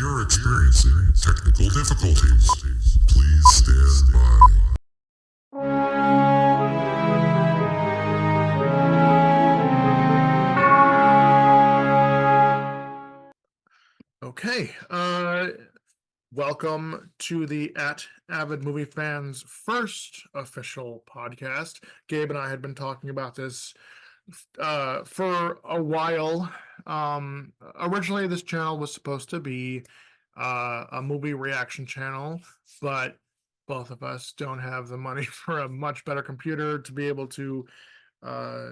are experiencing technical difficulties. Please stand by. Okay, welcome to the Avid Movie Fans first official podcast. Gabe and I had been talking about this for a while. Originally, this channel was supposed to be a movie reaction channel, but both of us don't have the money for a much better computer to be able to uh,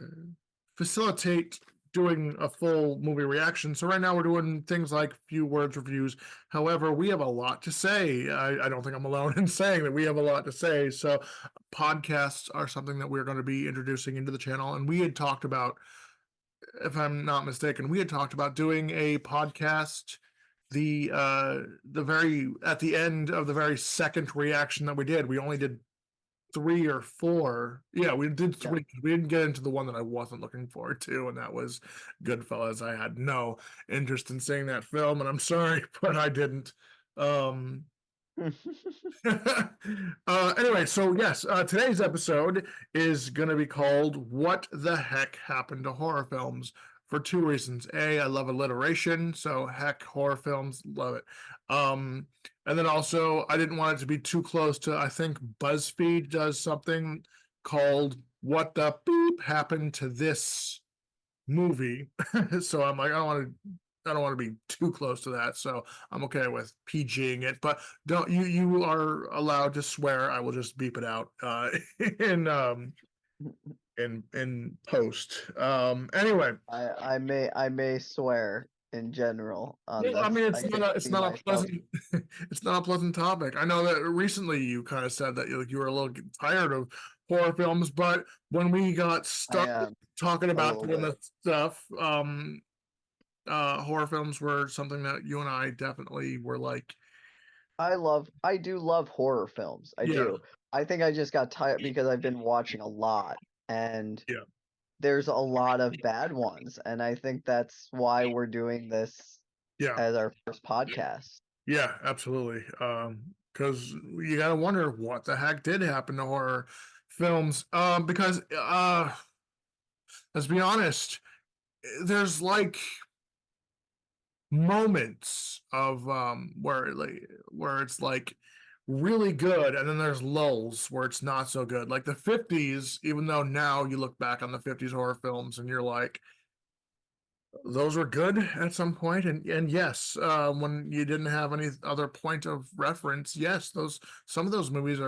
facilitate doing a full movie reaction. So right now we're doing things like few words reviews. However, we have a lot to say. I don't think I'm alone in saying that we have a lot to say. So podcasts are something that we're going to be introducing into the channel. And we had talked about, if I'm not mistaken, we had talked about doing a podcast the very at the end of the very second reaction that we did. We only did 3 or 4. Yeah, we did 3. We didn't get into the one that I wasn't looking forward to, and that was Goodfellas. I had no interest in seeing that film, and I'm sorry, but I didn't. Um, anyway, so yes, today's episode is going to be called "What the Heck Happened to Horror Films?" for 2 reasons. A, I love alliteration, so heck, horror films, love it. Um, and then also, I didn't want it to be too close to. I think BuzzFeed does something called "What the Beep Happened to This Movie?" So I'm like, I don't want to be too close to that, so I'm okay with PGing it. But don't you are allowed to swear. I will just beep it out in in post. Anyway, I may swear in general on well, I this. mean, I it's can not see a myself. pleasant it's not a pleasant topic. I know that recently you kind of said that you were a little tired of horror films, but when we got I stuck am talking a about little doing bit. the stuff, horror films were something that you and I definitely were like, I do love horror films. I yeah, do. I think I just got tired because I've been watching a lot, and yeah, there's a lot of bad ones, and I think that's why we're doing this yeah, as our first podcast. yeah, absolutely. Because you gotta wonder what the heck did happen to horror films. Because let's be honest, there's like moments of where it's like really good, and then there's lulls where it's not so good, like the 50s. Even though now you look back on the 50s horror films and you're like, those were good at some point. And yes, when you didn't have any other point of reference, yes, those some of those movies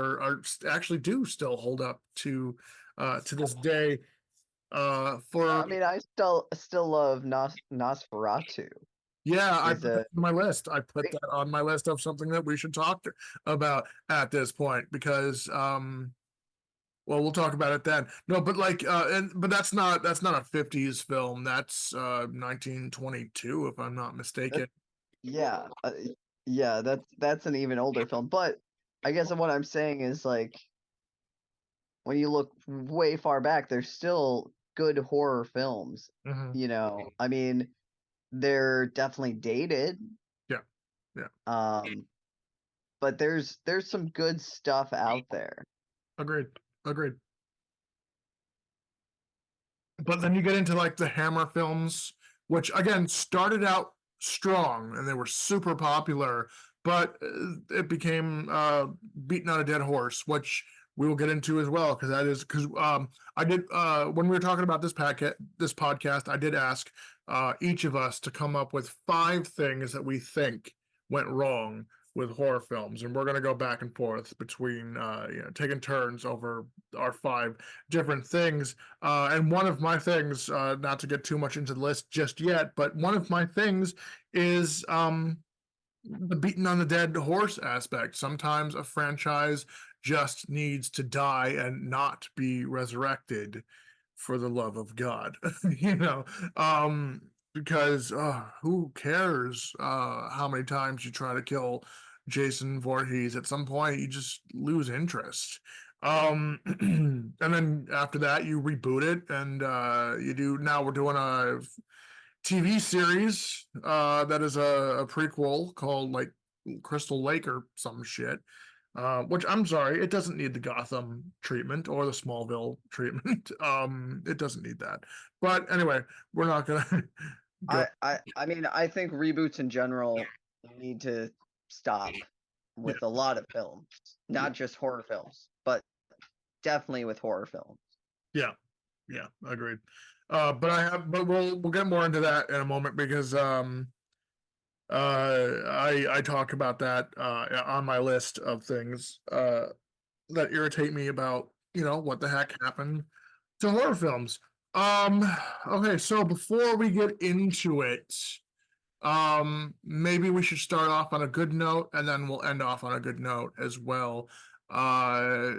actually do still hold up to this day. Yeah, For I mean, I still love Nosferatu. Yeah, I Is put that a on my list. I put great. that on my list of something that we should talk about at this point because well, we'll talk about it then. No, but like but that's not a 50s film. That's 1922 if I'm not That, mistaken. yeah, yeah. That's an even older film, but I guess what I'm saying is like when you look way far back, there's still good horror films. Hmm. I mean, they're definitely dated, Yeah. Yeah. um, but there's some good stuff out there. Agreed. Agreed. But then you get into like the Hammer films, which again started out strong and they were super popular, but it became beaten on a dead horse, which we will get into as well, because that is because I did when we were talking about this podcast, I did ask each of us to come up with 5 things that we think went wrong with horror films, and we're going to go back and forth between taking turns over our 5 different things. And one of my things, not to get too much into the list just yet, but one of my things is the beaten on the dead horse aspect. Sometimes a franchise just needs to die and not be resurrected for the love of God, you know, because who cares how many times you try to kill Jason Voorhees? At some point, you just lose interest. And then after that, you reboot it, and you do. Now we're doing a TV series that is a prequel called like Crystal Lake or some shit. Which I'm sorry, it doesn't need the Gotham treatment or the Smallville treatment. It doesn't need that. But anyway, we're not gonna go. I mean, I think reboots in general need to stop Yeah, with a lot of films, not just horror films, but definitely with horror films. yeah, yeah, agreed. But we'll get more into that in a moment because I talk about that on my list of things that irritate me about what the heck happened to horror films. Okay, so before we get into it, maybe we should start off on a good note and then we'll end off on a good note as well. Uh,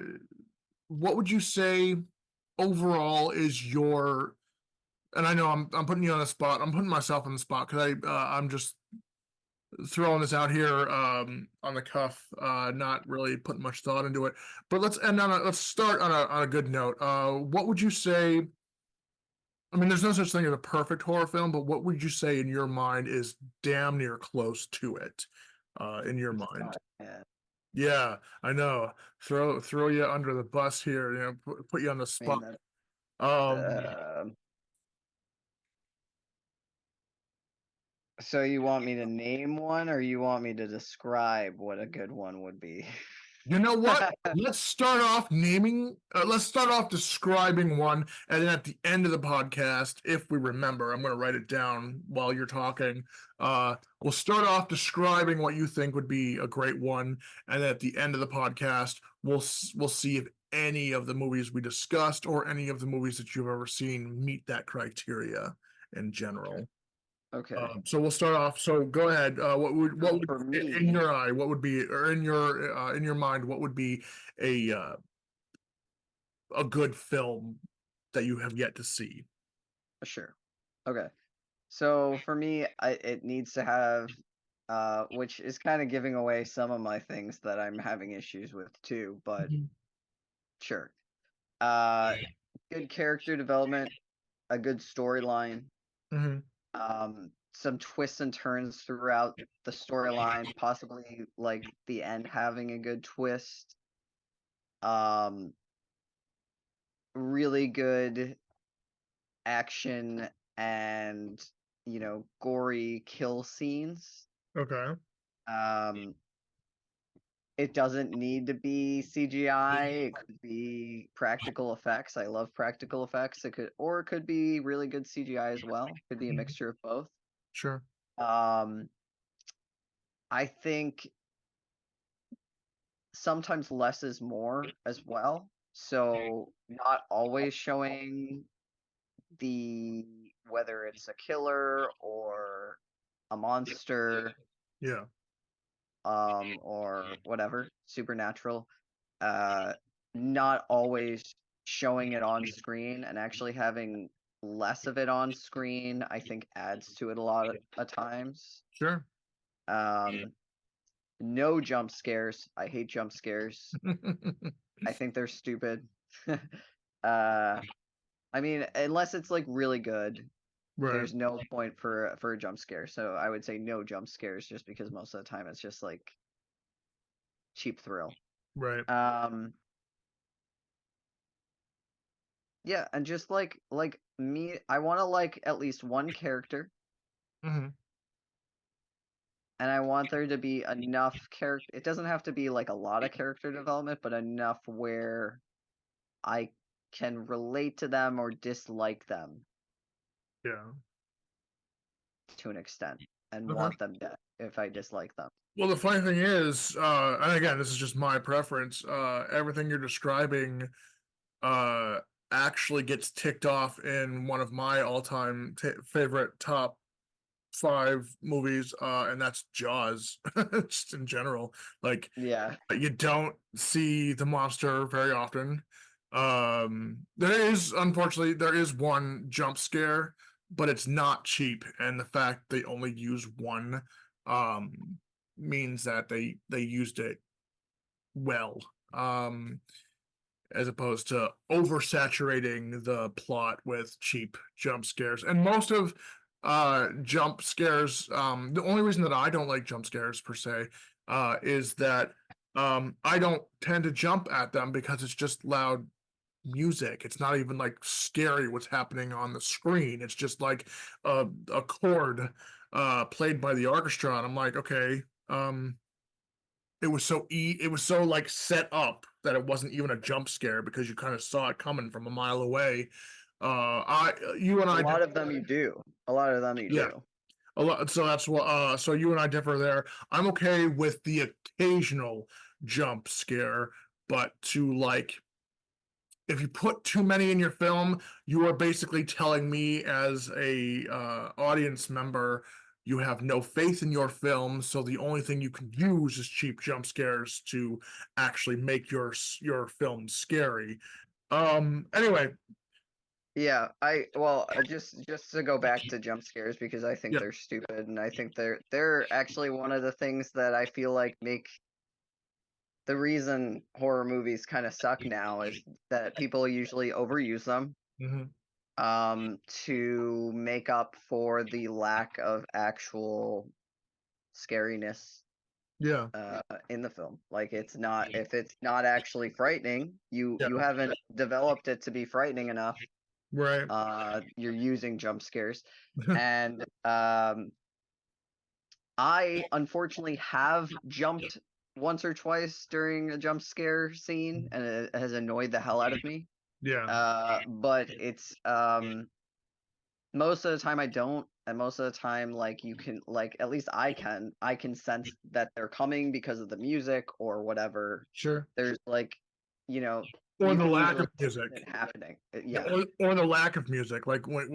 what would you say overall is your, and I know I'm putting you on the spot. I'm putting myself on the spot because I'm just throwing this out here on the cuff, not really putting much thought into it. But let's start on a good note. What would you say? I mean, there's no such thing as a perfect horror film, but what would you say in your mind is damn near close to it? In your mind, Yeah. yeah, I know. Throw you under the bus here. Put you on the I mean, spot. that, Um, so you want me to name one, or you want me to describe what a good one would be? You know what? Let's start off let's start off describing one, and then at the end of the podcast, if we remember, I'm going to write it down while you're talking. We'll start off describing what you think would be a great one, and then at the end of the podcast, we'll see if any of the movies we discussed or any of the movies that you've ever seen meet that criteria in general. Okay. So we'll start off. So go ahead. What would For in me, your eye? What would be, or in your mind? What would be a uh, a good film that you have yet to see? sure. Okay. So for me, it needs to have, which is kind of giving away some of my things that I'm having issues with too, but Mhm. sure. Uh, Good character development, a good storyline, Mhm. some twists and turns throughout the storyline, possibly like the end having a good twist. Um, really good action and, gory kill scenes. Okay. Um, it doesn't need to be CGI. It could be practical effects. I love practical effects. It could be really good CGI as well. Could be a Mhm. mixture of both. Sure. Um, I think sometimes less is more as well. So not always showing the whether it's a killer or a monster, Yeah. or whatever, supernatural. Uh, Not always showing it on screen and actually having less of it on screen, I think adds to it a lot of times. Sure. Um, no jump scares. I hate jump scares. I think they're stupid. uh, I mean, unless it's like really good, Right. there's no point for a jump scare. So I would say no jump scares, just because most of the time it's just like cheap thrill. Right. Um, yeah, and just like me, I want to like at least one character, Hmm. and I want there to be enough character. It doesn't have to be like a lot of character development, but enough where I can relate to them or dislike them Yeah. to an extent, and Okay. want them dead if I dislike them. Well, the funny thing is, and again, this is just my preference. Everything you're describing uh actually gets ticked off in one of my all-time favorite top five movies, and that's Jaws. Just in general, like Yeah, you don't see the monster very often. There is, unfortunately, there is one jump scare, but it's not cheap, and the fact they only use one um means that they used it well. As opposed to oversaturating the plot with cheap jump scares. And most of jump scares, the only reason that I don't like jump scares per se, is that I don't tend to jump at them because it's just loud music. It's not even like scary what's happening on the screen. It's just like a chord played by the orchestra, and I'm like, okay, it was so like set up that it wasn't even a jump scare because you kind of saw it coming from a mile away. I you and A I lot of them you do. A lot of them you yeah. do. A lot, so that's what so you and I differ there. I'm okay with the occasional jump scare, but to like if you put too many in your film, you are basically telling me as a audience member you have no faith in your film, so the only thing you can use is cheap jump scares to actually make your film scary. Anyway, Yeah, just to go back to jump scares because I think yeah. they're stupid and I think they're actually one of the things that I feel like make the reason horror movies kind of suck now is that people usually overuse them Mhm. to make up for the lack of actual scariness Yeah. in the film. Like it's not if it's not actually frightening, Yeah. you haven't developed it to be frightening enough. Right. You're using jump scares, and I unfortunately have jumped once or twice during a jump scare scene, and it has annoyed the hell out of me. Yeah. But it's most of the time I don't, and most of the time like you can like at least I can sense that they're coming because of the music or whatever. Sure. There's like, you know, Or you the can lack usually of sense music. it happening. Yeah, Yeah. or the lack of music. Like when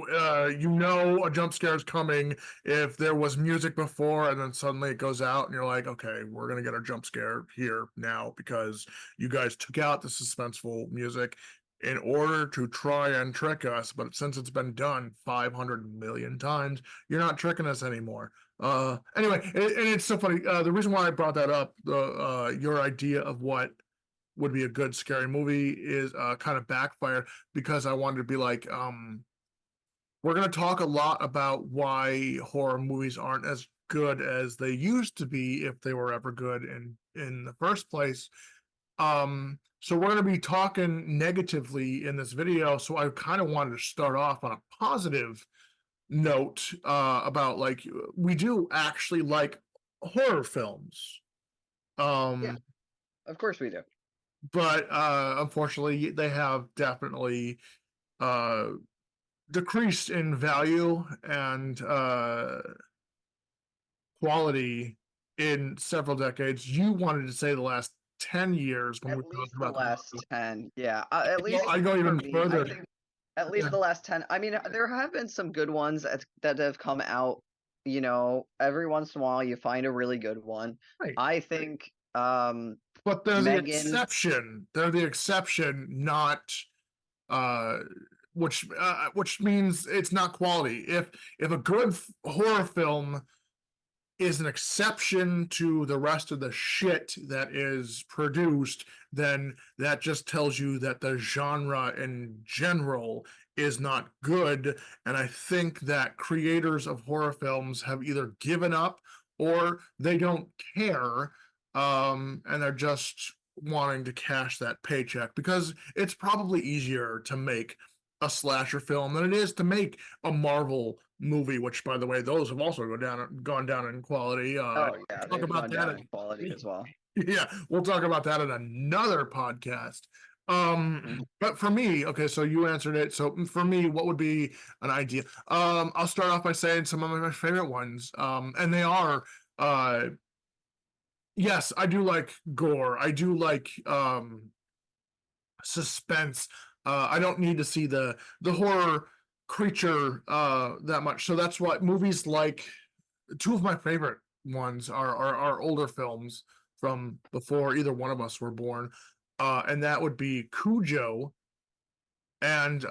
you know a jump scare is coming if there was music before and then suddenly it goes out and you're like, okay, we're gonna get a jump scare here now because you guys took out the suspenseful music in order to try and trick us. But since it's been done 500 million times, you're not tricking us anymore. Anyway, and it's so funny. The reason why I brought that up, your idea of what would be a good scary movie is kind of backfired because I wanted to be like, we're going to talk a lot about why horror movies aren't as good as they used to be if they were ever good in the first place. So we're going to be talking negatively in this video. So I kind of wanted to start off on a positive note about like we do actually like horror films. Yeah, Um, of course we do. but unfortunately they have definitely uh decreased in value and quality in several decades. You wanted to say the last 10 years when we At talked least the about last the 10. Yeah, at well, least I go for even me, I further. think at least Yeah, the last 10. I mean, there have been some good ones that have come out, every once in a while you find a really good one. right. I think But they're the Megan, exception. They're the exception, not uh which means it's not quality. If a good horror film is an exception to the rest of the shit that is produced, then that just tells you that the genre in general is not good. And I think that creators of horror films have either given up or they don't care. And they're just wanting to cash that paycheck because it's probably easier to make a slasher film than it is to make a Marvel movie, which by the way, those have also gone down in quality. oh yeah, Talk they've about gone that. down in quality as well. Yeah, we'll talk about that in another podcast. Mhm. But for me, okay, so you answered it. So for me, what would be an idea? I'll start off by saying some of my favorite ones. And they are yes, I do like gore. I do like suspense. I don't need to see the horror creature that much. So that's what movies like. Two of my favorite ones are older films from before either one of us were born, and that would be Cujo and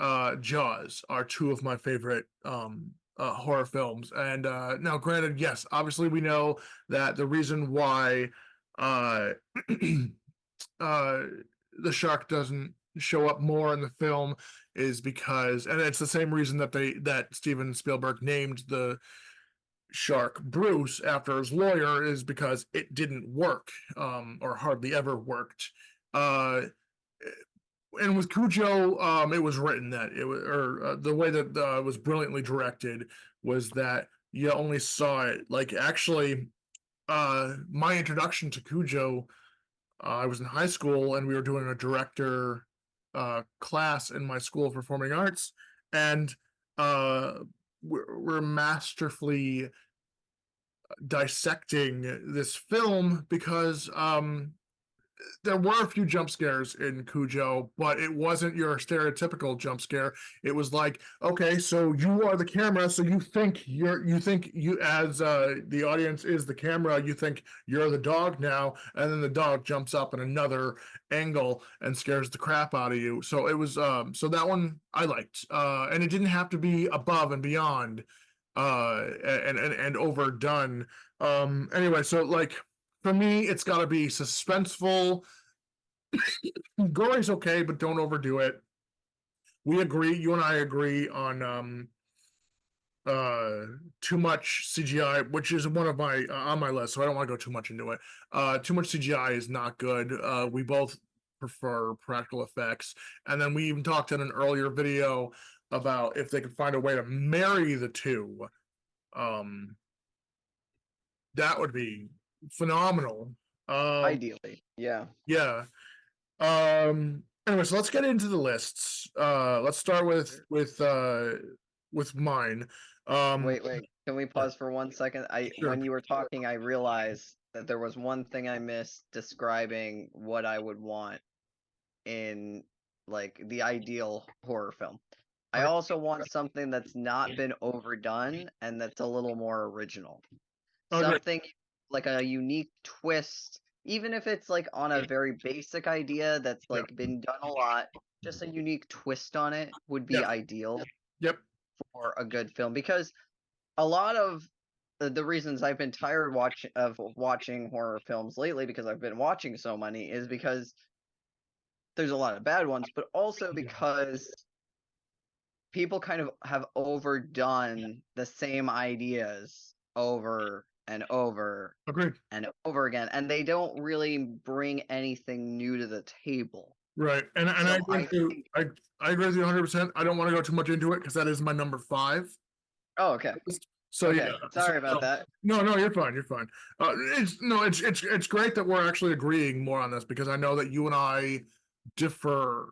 Jaws are two of my favorite horror films. And now, granted, yes, obviously we know that the reason why uh, uh, the shark doesn't show up more in the film is because, and it's the same reason that Steven Spielberg named the shark Bruce after his lawyer, is because it didn't work, or hardly ever worked. And with Cujo, it was written that it was, or the way that it was brilliantly directed was that you only saw it. Like, actually, my introduction to Cujo, I was in high school and we were doing a director class in my school of performing arts, and we're masterfully dissecting this film because there were a few jump scares in Cujo, but it wasn't your stereotypical jump scare. It was like, okay, so you are the camera, so you think you as the audience is the camera, you think you're the dog now, and then the dog jumps up in another angle and scares the crap out of you. So it was so that one I liked. And it didn't have to be above and beyond and overdone. Anyway, so like for me, it's got to be suspenseful. Gory's okay, but don't overdo it. We agree. You and I agree on too much CGI, which is one of my on my list, so I don't want to go too much into it. Too much CGI is not good. We both prefer practical effects, and then we even talked in an earlier video about if they could find a way to marry the two. Um, that would be phenomenal. Ideally, yeah. Yeah. Anyway, so let's get into the lists. Let's start with mine. Wait. Can we pause for 1 second? Sure. When you were talking, I realized that there was one thing I missed describing what I would want in like the ideal horror film. I Okay. also want something that's not been overdone and that's a little more original. Oh, great. Something like a unique twist, even if it's like on a very basic idea that's Yeah. like been done a lot, just a unique twist on it would be Yeah. ideal Yep. for a good film, because a lot of the reasons I've been tired of watching horror films lately, because I've been watching so many, is because there's a lot of bad ones, but also because people kind of have overdone the same ideas over and over Agreed. and over again, and they don't really bring anything new to the table. Right. And I So agree with you. I agree with you 100%. I don't want to go too much into it because that is my number 5. Oh, okay. So Okay. yeah. Sorry about that. No, you're fine. You're fine. It's great that we're actually agreeing more on this, because I know that you and I differ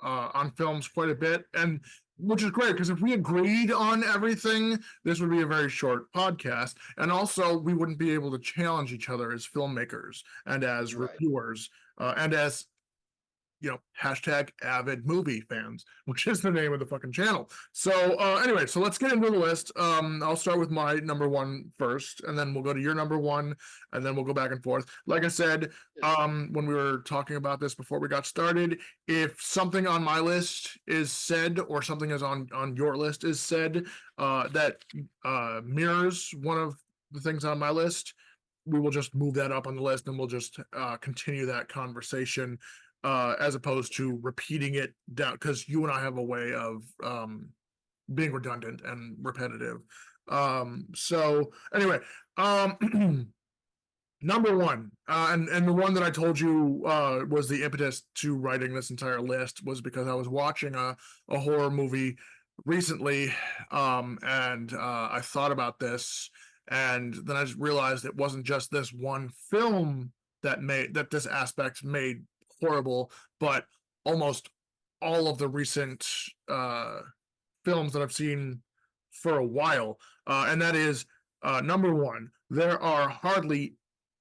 on films quite a bit, and which is great, because if we agreed on everything, this would be a very short podcast, and also we wouldn't be able to challenge each other as filmmakers and as Right. reviewers, and as hashtag Avid Movie Fans, which is the name of the fucking channel. So anyway, so let's get into the list. I'll start with my number 1 first, and then we'll go to your number 1, and then we'll go back and forth. Like I said, when we were talking about this before we got started, if something on my list is said, or something is on your list is said, that mirrors one of the things on my list, we will just move that up on the list, and we'll just continue that conversation, as opposed to repeating it down, because you and I have a way of being redundant and repetitive. So anyway, number 1, and the one that I told you was the impetus to writing this entire list, was because I was watching a horror movie recently, and I thought about this, and then I just realized it wasn't just this one film that this aspect made horrible, but almost all of the recent films that I've seen for a while, and that is number 1. There are hardly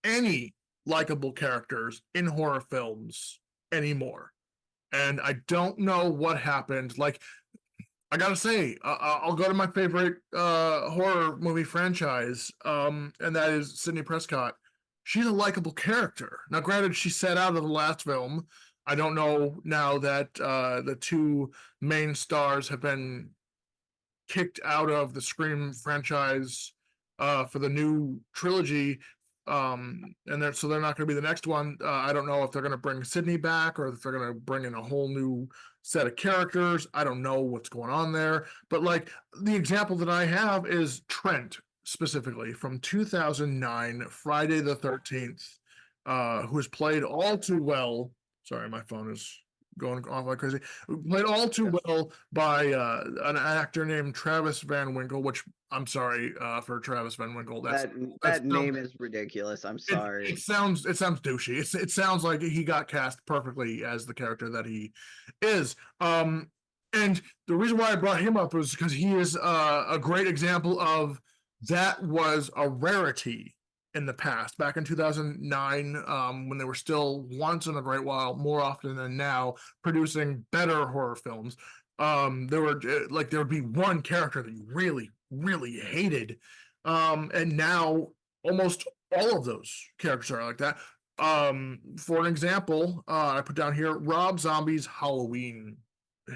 any likable characters in horror films anymore, and I don't know what happened. Like, I gotta say, I'll go to my favorite horror movie franchise, and that is Sidney Prescott. She's a likable character. Now, granted, she sat out of the last film. I don't know now that the 2 main stars have been kicked out of the Scream franchise for the new trilogy. And so they're not going to be the next one. I don't know if they're going to bring Sydney back or if they're going to bring in a whole new set of characters. I don't know what's going on there. But like the example that I have is Trent specifically from 2009, Friday the 13th, who has played all too well. Sorry, my phone is going off like crazy. Played all too well by an actor named Travis Van Winkle, which I'm sorry for Travis Van Winkle. That name is ridiculous. I'm sorry. It sounds douchey. It sounds like he got cast perfectly as the character that he is. And the reason why I brought him up was because he is a great example of that was a rarity in the past, back in 2009, when they were still once in a great while, more often than now, producing better horror films. There would be one character that you really, really hated. And now almost all of those characters are like that. For an example, I put down here Rob Zombie's Halloween,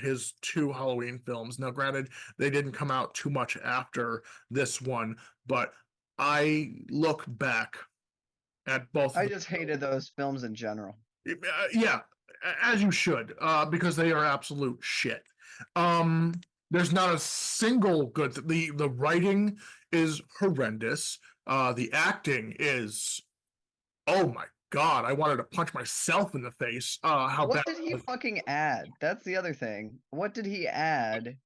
his 2 Halloween films. Now, granted, they didn't come out too much after this one, but I look back at both. I just hated those films in general. Yeah, as you should, because they are absolute shit. There's not a single good. The writing is horrendous. The acting is, oh my god, I wanted to punch myself in the face. How What bad did he fucking add? That's the other thing. What did he add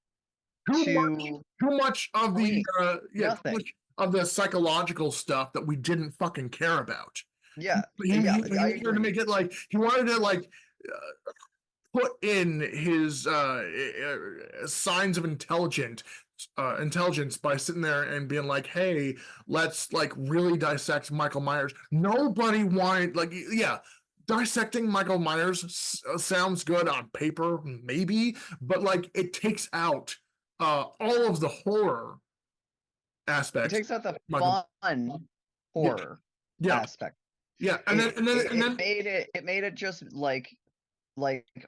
too to much of the too nothing? much of the psychological stuff that we didn't fucking care about. Yeah, He I wanted to agree. make it like he wanted to like put in his signs of intelligence by sitting there and being like, hey, let's like really dissect Michael Myers. Nobody wanted, like, yeah, dissecting Michael Myers sounds good on paper, maybe, but like it takes out all of the horror It aspects. takes out the Michael, fun horror yeah, aspect. yeah, and then It made it just like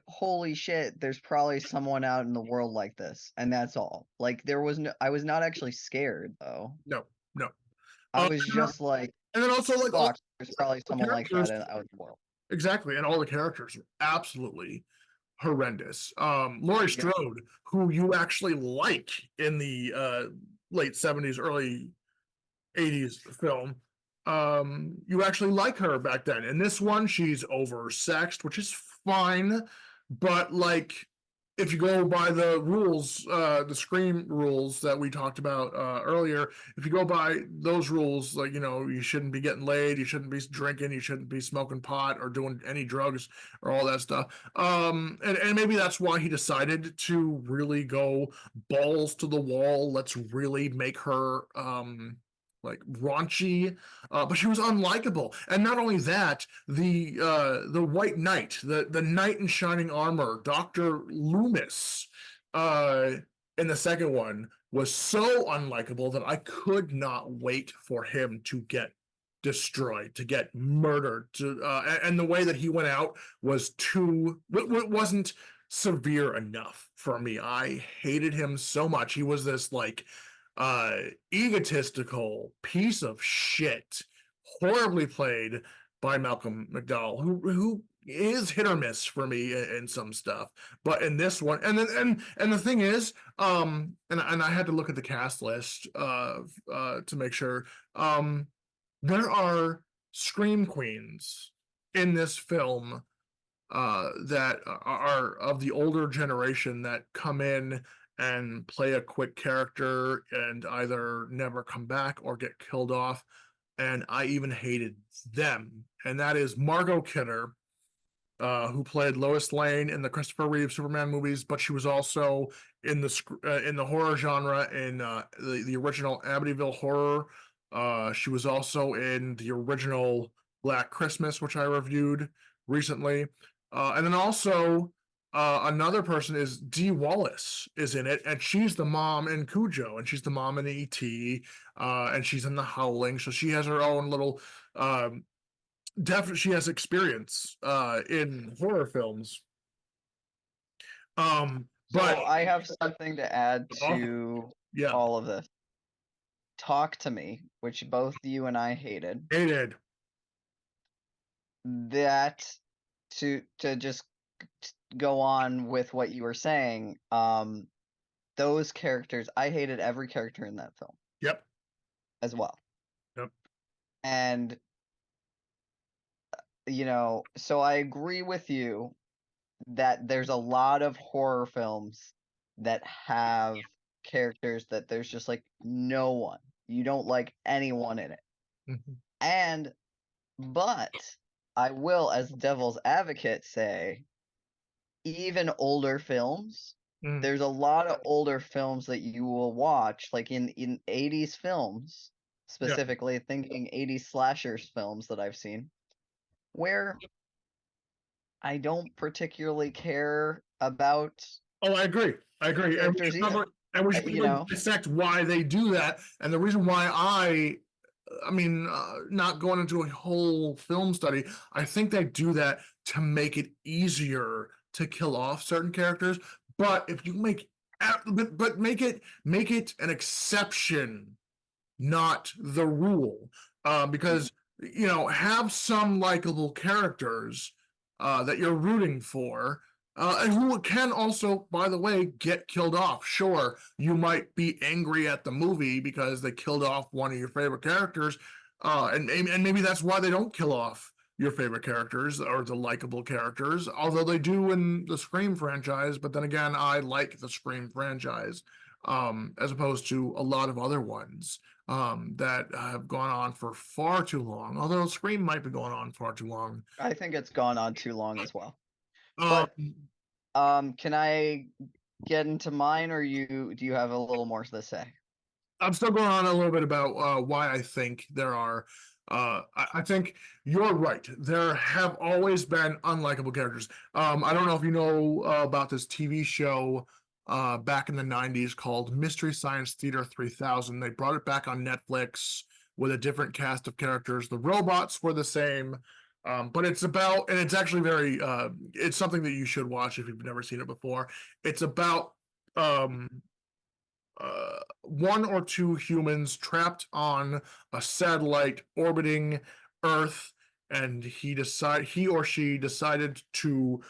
holy shit, there's probably someone out in the world like this, and that's all. Like I was not actually scared though. no. I was just like, and then also like all fuck, there's probably someone like that out in the world. exactly, and all the characters are absolutely horrendous. Laurie Strode, who you actually like in the late 70s, early 80s film, you actually like her back then. In this one, she's oversexed, which is fine, but like if you go by the rules, the Scream rules that we talked about earlier, if you go by those rules, like, you know, you shouldn't be getting laid, you shouldn't be drinking, you shouldn't be smoking pot or doing any drugs or all that stuff. And maybe that's why he decided to really go balls to the wall. Let's really make her like raunchy, but she was unlikable. And not only that, the White Knight, the knight in shining armor, Dr. Loomis, in the second one was so unlikable that I could not wait for him to get destroyed, to get murdered. And the way that he went out was wasn't severe enough for me. I hated him so much. He was this like egotistical piece of shit, horribly played by Malcolm McDowell, who is hit or miss for me in some stuff, but in this one, and the thing is, and I had to look at the cast list to make sure, there are scream queens in this film that are of the older generation that come in and play a quick character and either never come back or get killed off. And I even hated them. And that is Margot Kidder, who played Lois Lane in the Christopher Reeve Superman movies, but she was also in the horror genre in the original Amityville Horror. She was also in the original Black Christmas, which I reviewed recently. And then also another person is Dee Wallace is in it, and she's the mom in Cujo, and she's the mom in E.T., and she's in The Howling, so she has her own little definitely she has experience in horror films. But I have something to add to all of this. Talk to Me, which both you and I hated. that to just go on with what you were saying, those characters, I hated every character in that film Yep. as well. Yep. And so I agree with you that there's a lot of horror films that have characters that there's just like no one. You don't like anyone in it. Mhm. But I will, as devil's advocate, say even older films, Mm. there's a lot of older films that you will watch, like in 80s films, specifically thinking 80s slashers films that I've seen, where I don't particularly care about Oh, I agree. I agree. And we characters should either. probably, and we should probably dissect why they do that. And the reason why I mean, not going into a whole film study, I think they do that to make it easier to kill off certain characters. But if you but make it an exception, not the rule, because have some likable characters that you're rooting for, and who can also, by the way, get killed off. Sure, you might be angry at the movie because they killed off one of your favorite characters, and maybe that's why they don't kill off your favorite characters or the likable characters, although they do in the Scream franchise. But then again, I like the Scream franchise as opposed to a lot of other ones that have gone on for far too long. Although Scream might be going on far too long. I think it's gone on too long as well. Um, But can I get into mine, or do you have a little more to say? I'm still going on a little bit about why I think there are. I think you're right. There have always been unlikable characters. I don't know if you know about this TV show back in the 90s called Mystery Science Theater 3000. They brought it back on Netflix with a different cast of characters. The robots were the same, but it's about, and it's actually it's something that you should watch if you've never seen it before. It's about um, one or two humans trapped on a satellite orbiting Earth, and he or she decided to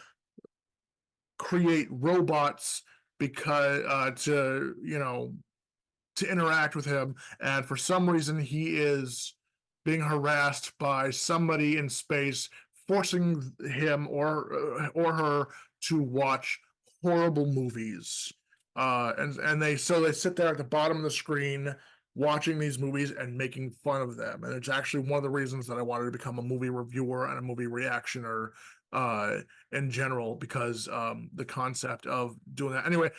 create robots because to interact with him, and for some reason he is being harassed by somebody in space, forcing him or her to watch horrible movies. And they sit there at the bottom of the screen watching these movies and making fun of them. And it's actually one of the reasons that I wanted to become a movie reviewer and a movie reactioner in general, because the concept of doing that. Anyway,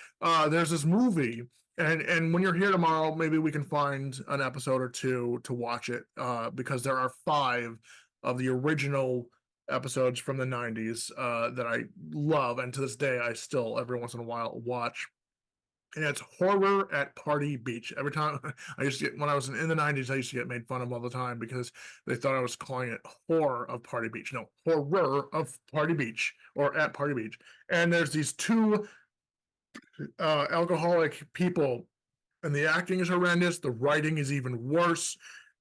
there's this movie, and when you're here tomorrow, maybe we can find an episode or two to watch it, because there are 5 of the original episodes from the 90s that I love, and to this day I still every once in a while watch. And it's Horror at Party Beach. Every time I used to get, when I was in the 90s, I used to get made fun of all the time because they thought I was calling it Horror of Party Beach. No, Horror of Party Beach, or at Party Beach. And there's these 2 alcoholic people, and the acting is horrendous. The writing is even worse,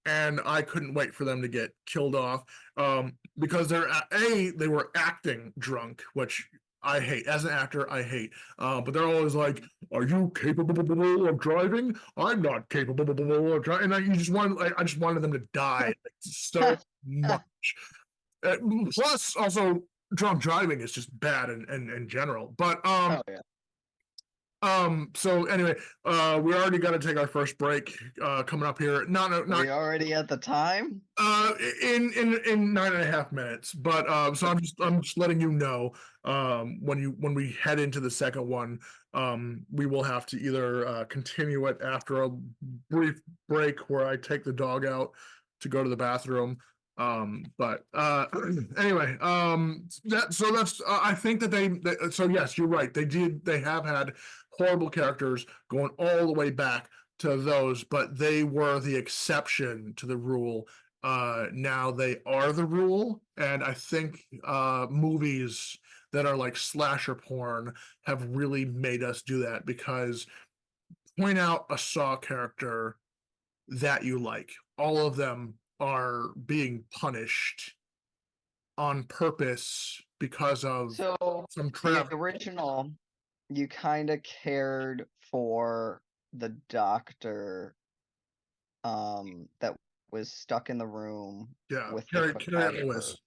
and I couldn't wait for them to get killed off, because they were acting drunk, which I hate. As an actor, I hate. But they're always like, "Are you capable of driving? I'm not capable of driving." And I just wanted them to die so much. Plus, also, drunk driving is just bad in general. But Oh yeah. so anyway, we already got to take our first break coming up here. Not We already at the time? in 9.5 minutes. But so I'm just letting you know, when we head into the second one, we will have to either continue it after a brief break where I take the dog out to go to the bathroom. But anyway, that's I think that so yes, you're right. They have had horrible characters going all the way back to those, but they were the exception to the rule. Now they are the rule, and I think movies that are like slasher porn have really made us do that, because point out a Saw character that you like. All of them are being punished on purpose because of So some the trap. original, you kind of cared for the doctor that was stuck in the room Yeah, with the Carrie photographer. Ellis.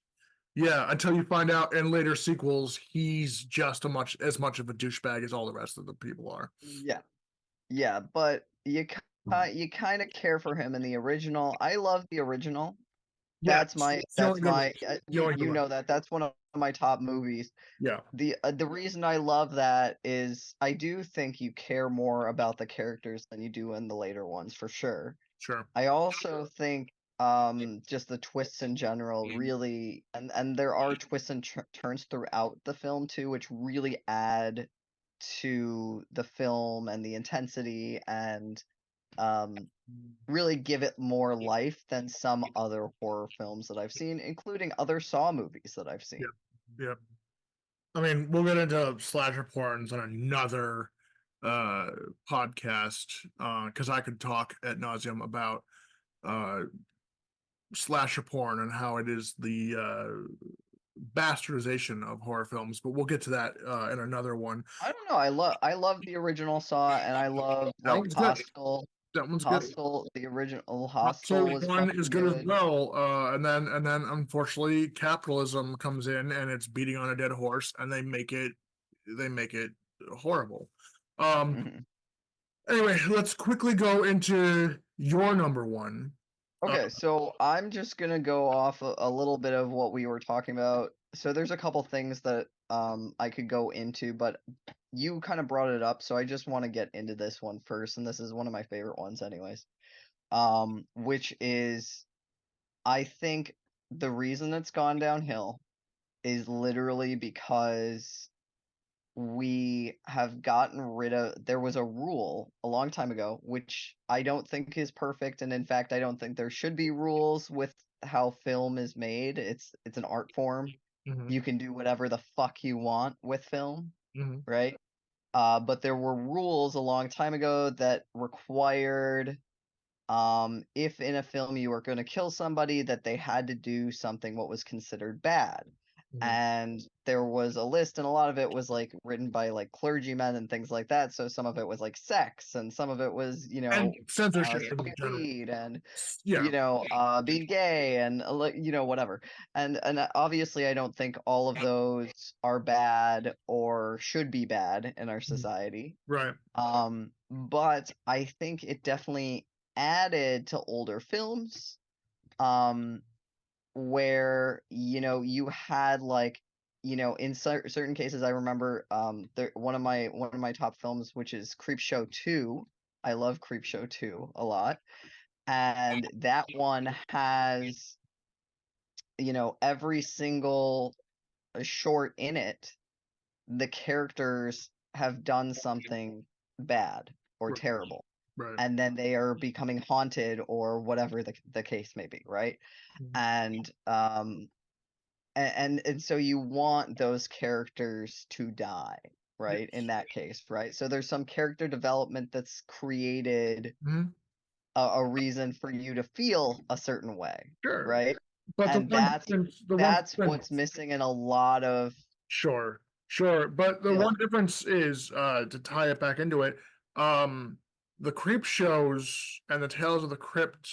Yeah, until you find out in later sequels, he's just as much of a douchebag as all the rest of the people are. Yeah. Yeah, but you kind of care for him in the original. I love the original. Yeah, it's the only That's good one. my The only good you one. know that that's one of my top movies. Yeah, The reason I love that is I do think you care more about the characters than you do in the later ones for sure. sure. I also think just the twists in general really and there are twists and turns throughout the film too which really add to the film and the intensity and um really give it more life than some other horror films that I've seen, including other Saw movies that I've Yeah, seen. yeah. I mean, we'll get into slasher porns on another uh podcast because I could talk ad nauseum about uh slasher porn and how it is the bastardization of horror films, but we'll get to that in another one. I don't know. I love the original Saw, and I love That like one's good. Hostel. That one's good. Hostel, the original So Hostel was one is fucking good as good. well, and then unfortunately capitalism comes in and it's beating on a dead horse, and they make it horrible. Um, Mhm. anyway, let's quickly go into your number one. Uh, Okay, so I'm just gonna go off a little bit of what we were talking about. So there's a couple things that I could go into, but you kind of brought it up, so I just want to get into this one first, and this is one of my favorite ones anyways. Which is I think the reason it's gone downhill is literally because we have gotten rid of there was a rule a long time ago which I don't think is perfect, and in fact I don't think there should be rules with how film is made. It's an art form. mhm, You can do whatever the fuck you want with film, mhm, right? But there were rules a long time ago that required if in a film you were going to kill somebody that they had to do something what was considered bad. mhm. And there was a list and a lot of it was like written by like clergymen and things like that, so some of it was like sex and some of it was And censorship in smoking general. weed and Yeah, being gay and whatever. And obviously I don't think all of those are bad or should be bad in our mhm, society. right. But I think it definitely added to older films, um, where, you had like, in certain cases, I remember, one of my top films, which is Creepshow 2. I love Creepshow 2 a lot. And that one has, every single short in it, the characters have done something bad or Right, terrible, right. and then they are becoming haunted or whatever the case may be, right? Mhm. And and so you want those characters to die, right? In Yes. that case, right? So there's some character development that's created Mhm. a reason for you to feel a certain way, Sure. right? But And the one that's difference, what's missing in a lot of sure, sure. But the one film. difference is, to tie it back into it, um, the creep shows and the Tales of the Crypt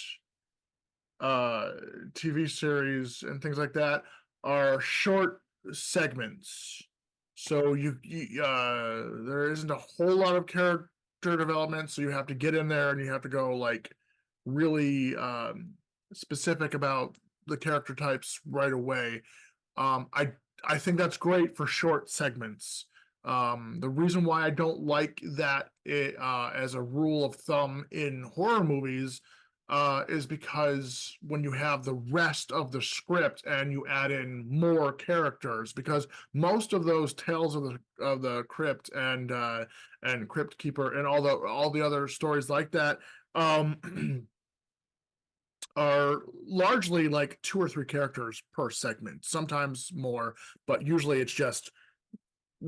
uh TV series and things like that are short segments. So there isn't a whole lot of character development, so you have to get in there and you have to go like really specific about the character types right away. Um, I I think that's great for short segments. The reason why I don't like that as a rule of thumb in horror movies is because when you have the rest of the script and you add in more characters, because most of those tales of the crypt and crypt keeper and all the other stories like that um are largely like two or three characters per segment, sometimes more, but usually it's just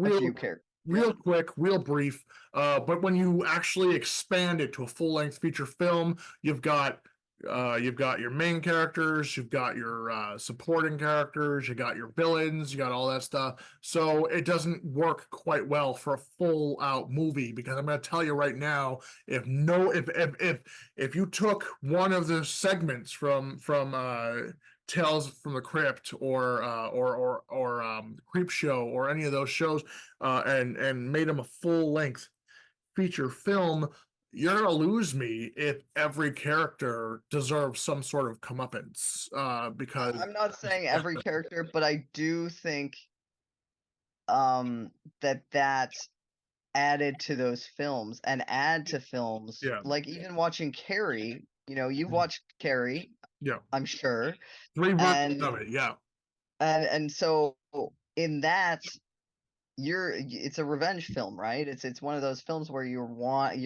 A real few characters. Yeah. real quick, real brief. But when you actually expand it to a full-length feature film, you've got You've got your main characters, you've got your supporting characters, you got your villains, you got all that stuff. So it doesn't work quite well for a full out movie, because I'm going to tell you right now, if you took one of the segments from Tales from the Crypt or Creep Show or any of those shows and made them a full length feature film, you're gonna lose me if every character deserves some sort of comeuppance. Because I'm not saying every character, but I do think that added to those films and add to films. yeah, Like even watching Carrie, you've Mhm. watched Carrie, yeah, I'm sure. 3 versions And of it. Yeah, and so in that it's a revenge film, right? It's one of those films where you're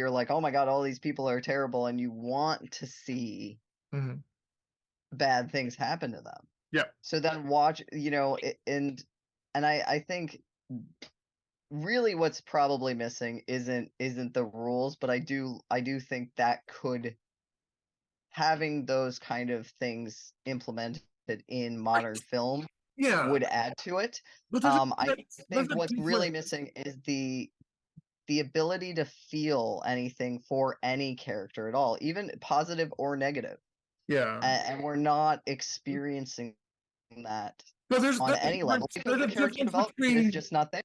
like, "Oh my God, all these people are terrible," and you want to see hmm bad things happen to them. yeah, So then watch, and I think really what's probably missing isn't the rules, but I do think that could having those kind of things implemented in I, modern film yeah. would add to it. But I there's think a what's really difference. missing is the ability to feel anything for any character at all, even positive or negative. Yeah, And we're not experiencing that but on any level because there's the a character difference development is between just not there.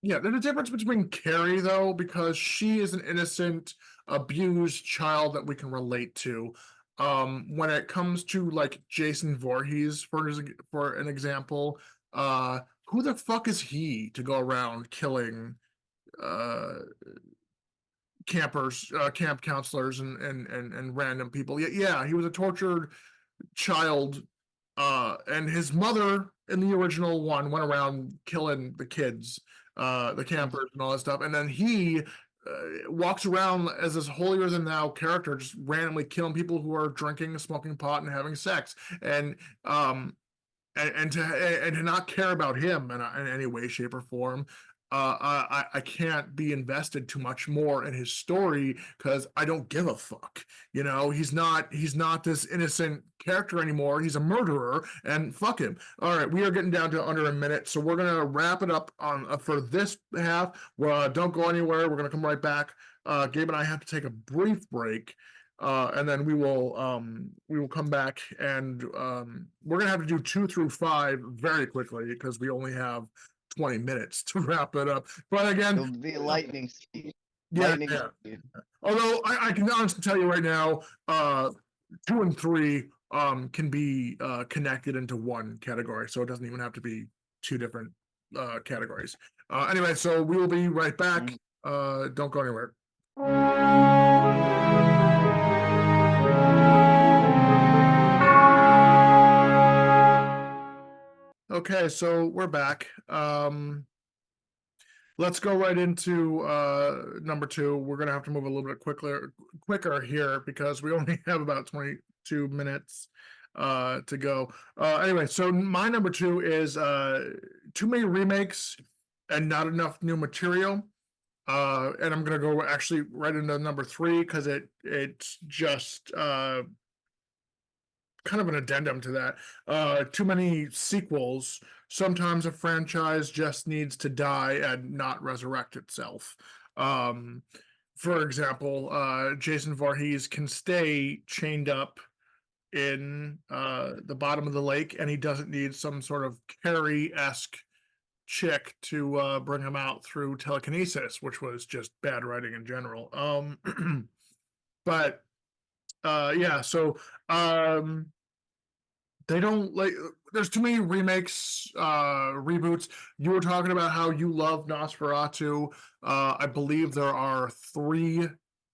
Yeah, there's a difference between Carrie, though, because she is an innocent, abused child that we can relate to. When it comes to like Jason Voorhees, for an example, uh, who the fuck is he to go around killing uh campers, camp counselors, and random people? Yeah, he was a tortured child, and his mother in the original one went around killing the kids, the Mhm. campers and all that stuff, and then he walks around as this holier than thou character, just randomly killing people who are drinking, smoking pot, and having sex, and um, and to not care about him in any way, shape, or form. I can't be invested too much more in his story because I don't give a fuck. He's not this innocent character anymore. He's a murderer, and fuck him. All right, we are getting down to under a minute, so we're gonna wrap it up on for this half. Don't go anywhere. We're gonna come right back. Gabe and I have to take a brief break. And then we will come back, and we're gonna have to do 2 through 5 very quickly because we only have 20 minutes to wrap it up. But again, It'll be lightning speed. yeah, Lightning yeah. speed. Although I can honestly tell you right now, 2 and 3 can be connected into one category, so it doesn't even have to be two different categories. Anyway, so we will be right back. Don't go anywhere. Okay, so we're back. Let's go right into number 2. We're gonna have to move a little bit quicker here because we only have about 22 minutes to go. Anyway, so my number 2 is too many remakes and not enough new material. And I'm gonna go actually right into number 3 because it's just kind of an addendum to that. Too many sequels. Sometimes a franchise just needs to die and not resurrect itself. Um, for example, Jason Voorhees can stay chained up in the bottom of the lake, and he doesn't need some sort of Carrie-esque chick to bring him out through telekinesis, which was just bad writing in general. But yeah, so um, they don't like there's too many remakes, reboots. You were talking about how you love Nosferatu. I believe there are 3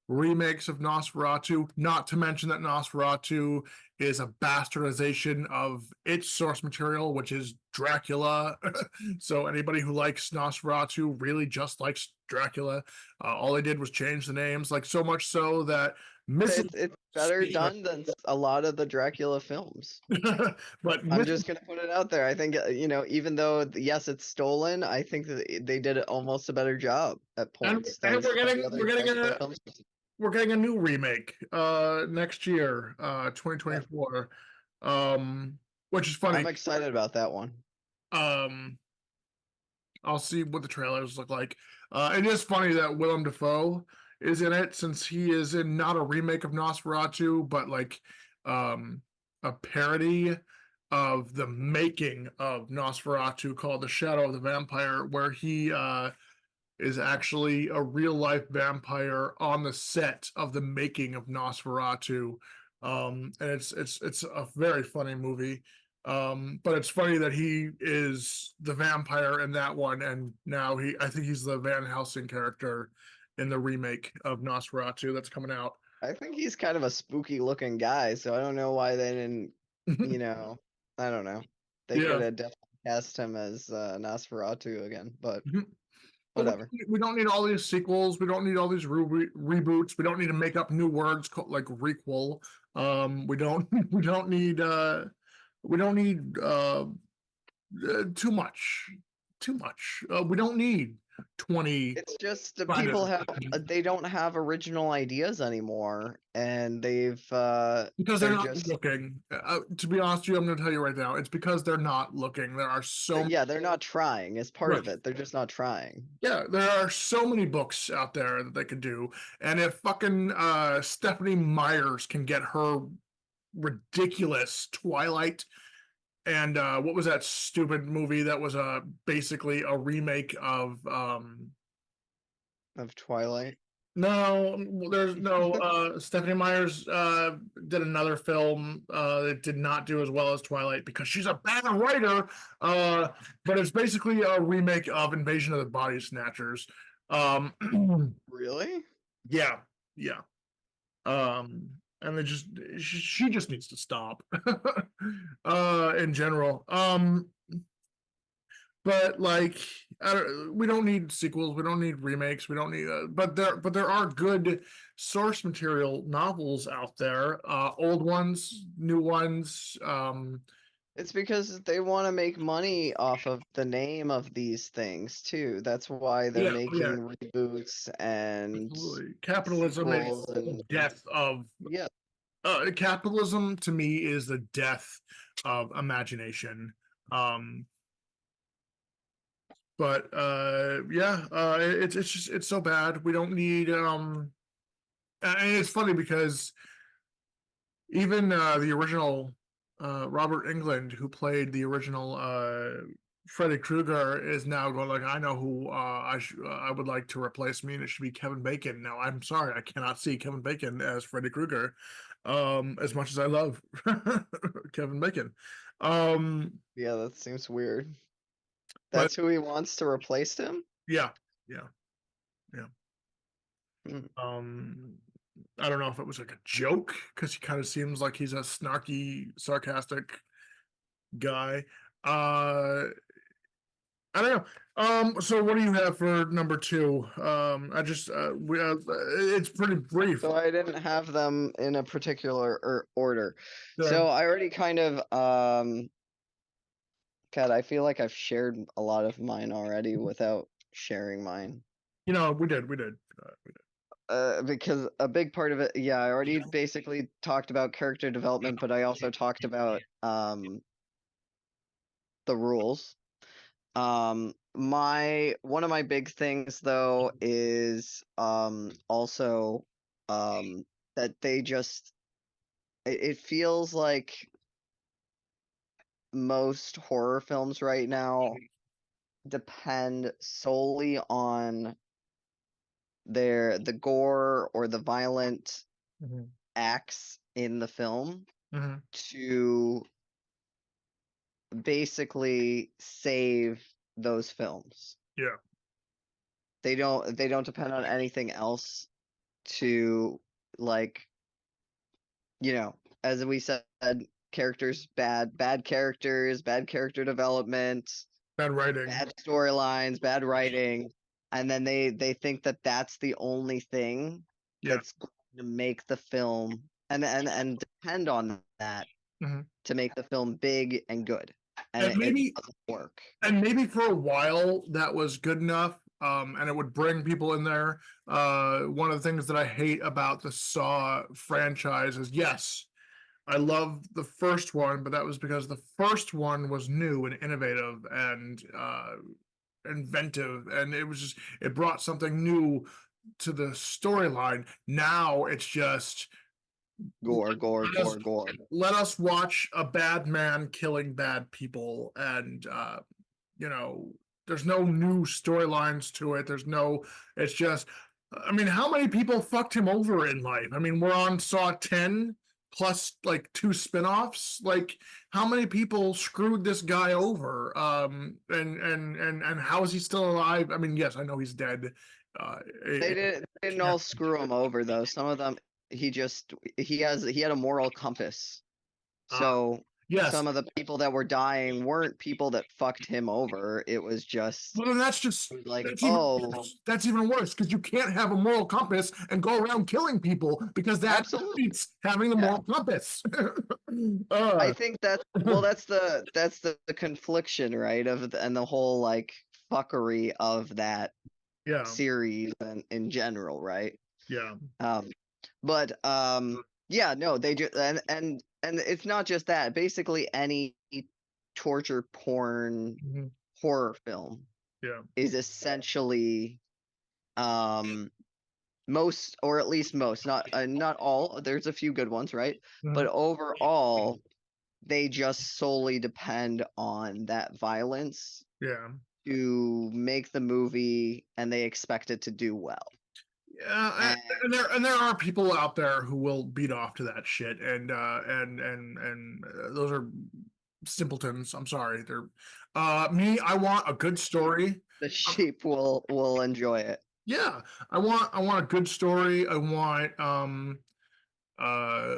remakes of Nosferatu, not to mention that Nosferatu is a bastardization of its source material, which is Dracula. So anybody who likes Nosferatu really just likes Dracula. All they did was change the names, like so much so that Mrs. It's better done than a lot of the Dracula films. but I'm Mrs. just gonna put it out there. I think even though yes, it's stolen, I think that they did almost a better job at and, points than and we're some of the getting other we're getting Dracula a films. we're getting a new remake next year, 2024. Which is funny. I'm excited about that one. Um, I'll see what the trailers look like. It is funny that Willem Dafoe is in it, since he is in not a remake of Nosferatu, but like a parody of the making of Nosferatu called The Shadow of the Vampire, where he is actually a real life vampire on the set of the making of Nosferatu. And it's a very funny movie. But it's funny that he is the vampire in that one, and now I think he's the Van Helsing character in the remake of Nosferatu that's coming out. I think he's kind of a spooky looking guy, so I don't know why they didn't, you know, I don't know. They Yeah. could have definitely cast him as Nosferatu again, but Mhm. But whatever. we don't need all these sequels. We don't need all these reboots. We don't need to make up new words like requel. We don't we don't need too much. Too much. We don't need 20 It's just the Fridays people the have 13th, they don't have original ideas anymore, and because they're they're not just looking. To be honest with you, I'm going to tell you right now, it's because they're not looking. There are so yeah, they're not trying. It's part of right. it. They're just not trying. Yeah, there are so many books out there that they could do. And if fucking Stephanie Myers can get her ridiculous Twilight and what was that stupid movie that was basically a remake of Of Twilight. no, there's no Stephanie Myers did another film that did not do as well as Twilight because she's a bad writer. But it's basically a remake of Invasion of the Body Snatchers. Um Really? yeah, yeah. And they just she just needs to stop in general. But like we don't need sequels, we don't need remakes, we don't need but there are good source material novels out there, old ones, new ones. It's because they want to make money off of the name of these things too. That's why they're Yeah, making reboots and absolutely. Capitalism is sequels the and death of yeah, capitalism to me is the death of imagination. um but yeah, it's just it's so bad. We don't need and it's funny because even the original Robert Englund, who played the original Freddy Krueger, is now going like, I know who I would like to replace me, and it should be Kevin Bacon. Now, I'm sorry, I cannot see Kevin Bacon as Freddy Krueger, as much as I love Kevin Bacon. Um, yeah, that seems weird. but That's who he wants to replace him? yeah, yeah, yeah. Hmm. I don't know if it was like a joke because he kind of seems like he's a snarky, sarcastic guy. I don't know. So what do you have for number two? I just it's pretty brief. So I didn't have them in a particular order. Yeah. So I already kind of God, I feel like I've shared a lot of mine already without sharing mine. You know, we did. We did. Because a big part of it, yeah, I already basically talked about character development, but I also talked about the rules. One of my big things though is also that they just it feels like most horror films right now depend solely on the gore or the violent Mhm. acts in the film Mhm. to basically save those films. Yeah. They don't depend on anything else to like, as we said, characters bad characters, bad character development, Bad writing. bad storylines, bad writing, and then they think that that's the only thing Yeah. that's going to make the film and depend on that Mhm. to make the film big and good, and And it maybe doesn't work. and maybe for a while that was good enough, and it would bring people in there. One of the things that I hate about the Saw franchise is, yes, I love the first one, but that was because the first one was new and innovative and inventive, and it brought something new to the storyline. Now it's just Gore, gore, let us, gore, gore. let us watch a bad man killing bad people, and there's no new storylines to it. It's just, I mean, how many people fucked him over in life? I mean, we're on Saw 10 plus like 2 spin-offs. Like, how many people screwed this guy over? And how is he still alive? I mean, yes, I know he's dead. They didn't all screw him over though. Some of them he had a moral compass. So yes. some of the people that were dying weren't people that fucked him over. It was just Well, then that's just like, that's even worse because you can't have a moral compass and go around killing people because that Absolutely. defeats having the moral compass. I think that's the confliction, right? And the whole like fuckery of that yeah, series and in general, right? yeah, But yeah, no, they just and it's not just that. Basically, any torture porn mhm, horror film yeah, is essentially most, or at least most, not all. There's a few good ones, right? But mhm, overall, they just solely depend on that violence yeah. to make the movie, and they expect it to do well. Yeah, And and there are people out there who will beat off to that shit, and those are simpletons. I'm sorry. They're me. I want a good story. the sheep will enjoy it. Yeah, I want a good story. I want uh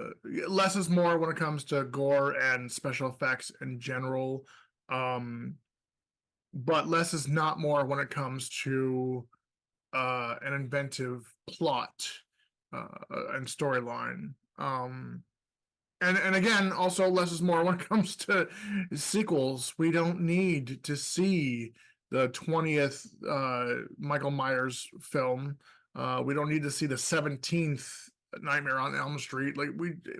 less is more when it comes to gore and special effects in general. Um, but less is not more when it comes to an inventive plot and storyline. And again, also less is more when it comes to sequels. We don't need to see the 20th Michael Myers film. We don't need to see the 17th Nightmare on Elm Street. Like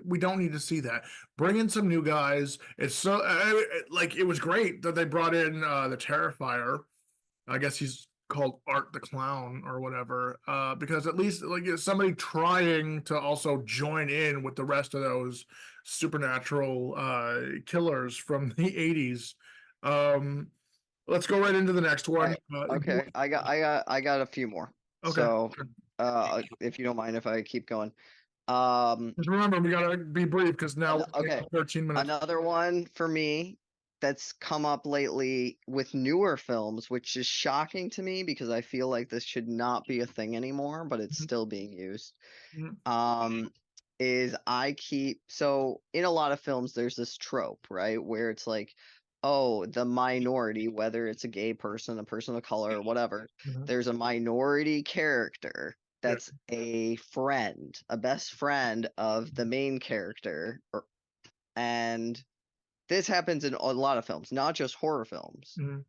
we don't need to see that. Bring in some new guys. It's so like it was great that they brought in the Terrifier. I guess he's called Art the Clown or whatever, because at least like it's somebody trying to also join in with the rest of those supernatural killers from the 80s. Um, let's go right into the next one. Okay, I got a few more. Okay. So, if you don't mind if I keep going. Just remember, we gotta be brief because now Okay. 13 minutes. Another one for me that's come up lately with newer films, which is shocking to me because I feel like this should not be a thing anymore, but it's still being used. Mhm. Is so in a lot of films there's this trope, right, where it's like, oh, the minority, whether it's a gay person, a person of color, or whatever, Mhm. there's a minority character Yeah. that's a friend, a best friend of the main character, and this happens in a lot of films, not just horror films. Mhm.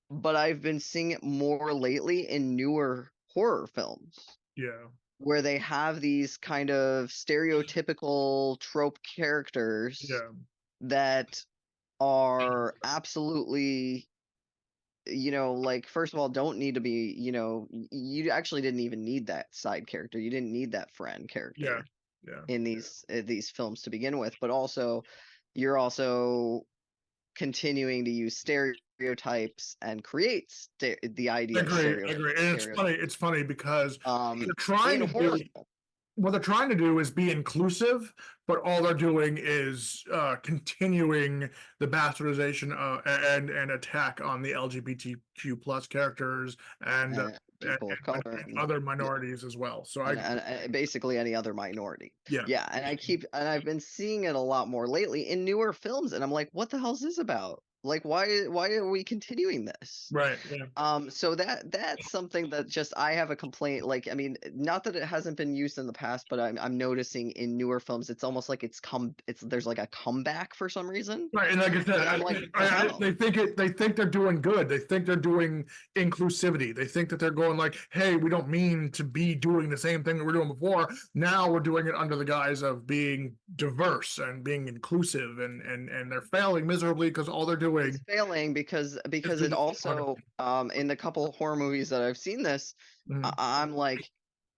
But I've been seeing it more lately in newer horror films Yeah. where they have these kind of stereotypical trope characters Yeah. that are absolutely, like, first of all, don't need to be, you actually didn't even need that side character. You didn't need that friend Yeah. character Yeah. in these films to begin with, but also you're also continuing to use stereotypes and create the idea of Agree. Agree. And stereotypes. it's funny because they're In trying to horror do what they're trying to do is be inclusive, but all they're doing is continuing the bastardization and attack on the LGBTQ plus characters and, people of color and other minorities as well. So and basically any other minority. yeah, Yeah, and I've been seeing it a lot more lately in newer films, and I'm like, what the hell is this about? Like, why are we continuing this? Right. Yeah. So that's something that just I have a complaint. Like, I mean, not that it hasn't been used in the past, but I'm noticing in newer films, it's almost like there's like a comeback for some reason. Right, and like I said, And I'm like, the hell? they think they're doing good. They think they're doing inclusivity. They think that they're going like, "Hey, we don't mean to be doing the same thing that we're doing before. Now we're doing it under the guise of being diverse and being inclusive," and they're failing miserably because all they're doing It's failing because is it being also in the couple horror movies that I've seen this, Mhm. I'm like,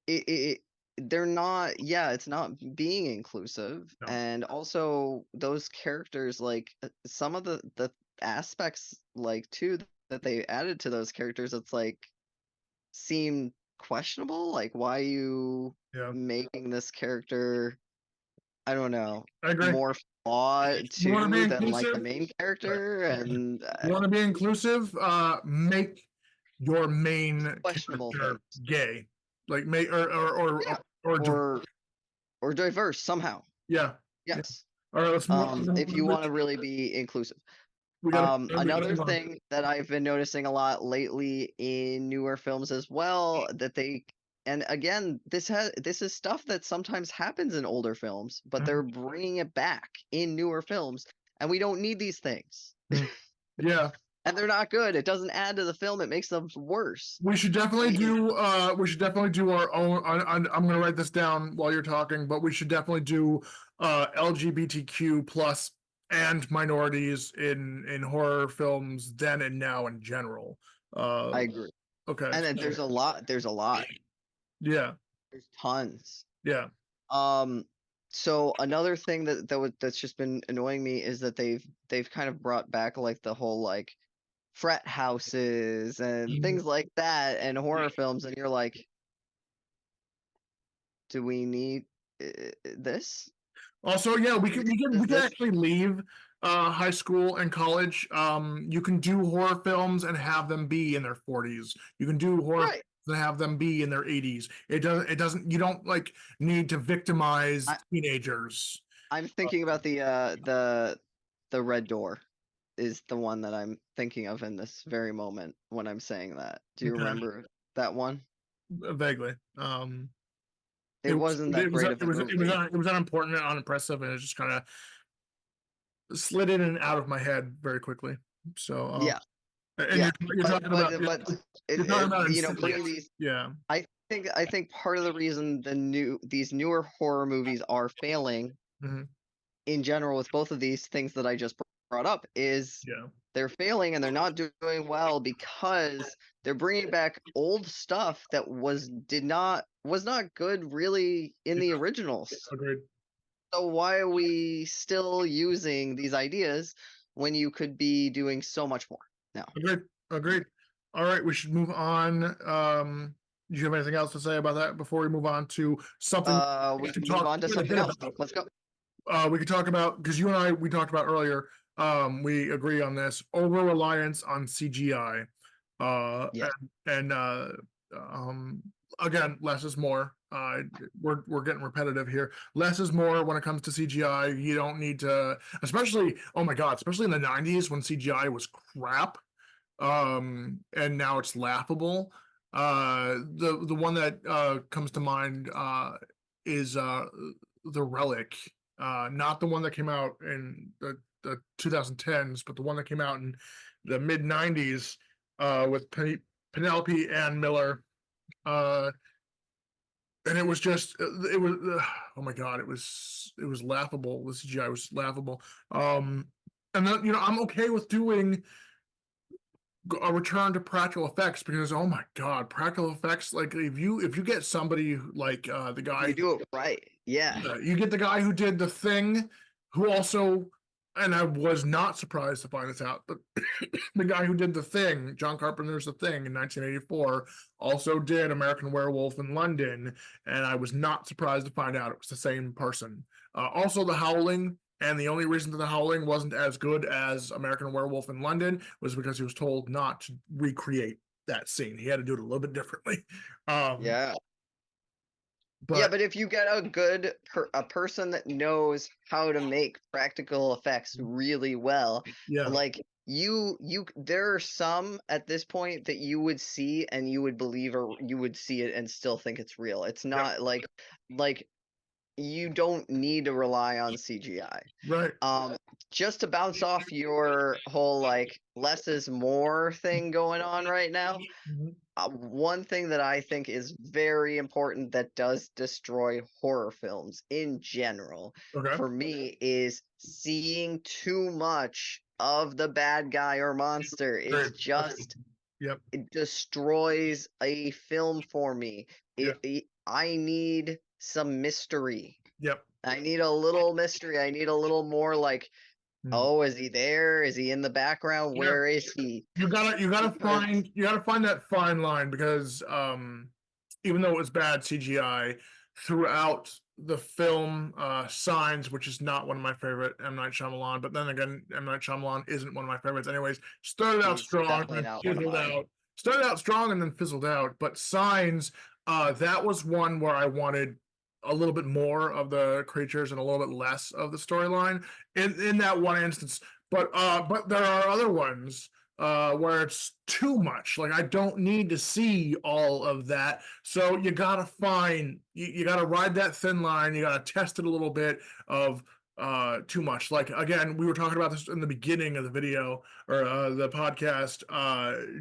it they're not, yeah, it's not being inclusive. No. And also those characters, like some of the aspects like too that they added to those characters, it's like seem questionable. Like, why you Yeah, making this character, I don't know, I agree. more flawed You want to be too than like the inclusive? main Right. character? And You want to be inclusive? Make your main questionable character things. gay, like make Yeah. or Or diverse somehow. yeah. Yeah. Yes. All right, let's move. If you want to really be inclusive. We got Another to. thing that I've been noticing a lot lately in newer films as well, and again, this is stuff that sometimes happens in older films, but they're bringing it back in newer films, and we don't need these things. Yeah, And they're not good. It doesn't add to the film. It makes them worse. we should definitely And do. We should definitely do our own. I'm gonna write this down while you're talking, but we should definitely do LGBTQ plus and minorities in horror films then and now in general. I agree. Okay. And then there's a lot. There's a lot. Yeah. There's tons. Yeah. So another thing that's just been annoying me is that they've kind of brought back like the whole like frat houses and things like that and horror films, and you're like, do we need this? Also, yeah, Is we can this actually leave high school and college. You can do horror films and have them be in their 40s. You can do horror right? films and have them be in their 80s. It doesn't you don't like need to victimize teenagers. I'm thinking about the Red Door is the one that I'm thinking of in this very moment when I'm saying that. Do you Okay. remember that one? Vaguely. It wasn't that great of a movie. It was unimportant and unimpressive, and it just kind of slid in and out of my head very quickly. So Yeah, and yeah. you're talking about you're talking about You know, bringing Insidious. these. Yeah. I think part of the reason these newer horror movies are failing Mhm. in general with both of these things that I just brought up is Yeah. they're failing and they're not doing well because they're bringing back old stuff that was not good really in the originals. Agreed. So why are we still using these ideas when you could be doing so much more now? Agreed. All right, we should move on. Do you have anything else to say about that before we move on to something We can can move talk on to quite a something bit else. about? Let's go. We could talk about, because you and I we talked about earlier. We agree on this over reliance on CGI. Yeah. And again, less is more. We're getting repetitive here. Less is more when it comes to CGI. You don't need to, especially, oh my God, especially in the 90s when CGI was crap. And now it's laughable. The one that comes to mind is The Relic. Not the one that came out in the 2010s, but the one that came out in the mid 90s with Penelope Ann Miller. And it was just it was oh my God, it was laughable. The CGI was laughable. And then I'm okay with doing a return to practical effects because oh my God, practical effects, like if you get somebody like the guy, You do it right. Yeah. you get the guy who did The Thing, who also, and I was not surprised to find this out, but the guy who did The Thing, John Carpenter's The Thing in 1984, also did American Werewolf in London, and I was not surprised to find out it was the same person. Also The Howling, and the only reason that The Howling wasn't as good as American Werewolf in London was because he was told not to recreate that scene. He had to do it a little bit differently. Yeah. But but if you get a person that knows how to make practical effects really well, yeah, like there are some at this point that you would see and you would believe, or you would see it and still think it's real. It's not like you don't need to rely on CGI. Right. Just to bounce off your whole like less is more thing going on right now, Mhm. one thing that I think is very important that does destroy horror films in general Okay. for me is seeing too much of the bad guy or monster. It's Great. just Yep. it destroys a film for me. Yeah. I need some mystery. Yep. I need a little mystery. I need a little more like, Mm. oh, is he there? Is he in the background? Yeah. Where is he? You gotta Because find that fine line because even though it was bad CGI throughout the film, Signs, which is not one of my favorite M. Night Shyamalan, but then again, M. Night Shyamalan isn't one of my favorites anyways. Started out he's strong definitely and not then one of fizzled mine. out. Started out strong and then fizzled out. But Signs, that was one where I wanted a little bit more of the creatures and a little bit less of the storyline in that one instance. But there are other ones where it's too much. Like I don't need to see all of that. So you gotta you gotta ride that thin line. You gotta test it a little bit of too much. Like again, we were talking about this in the beginning of the video or the podcast.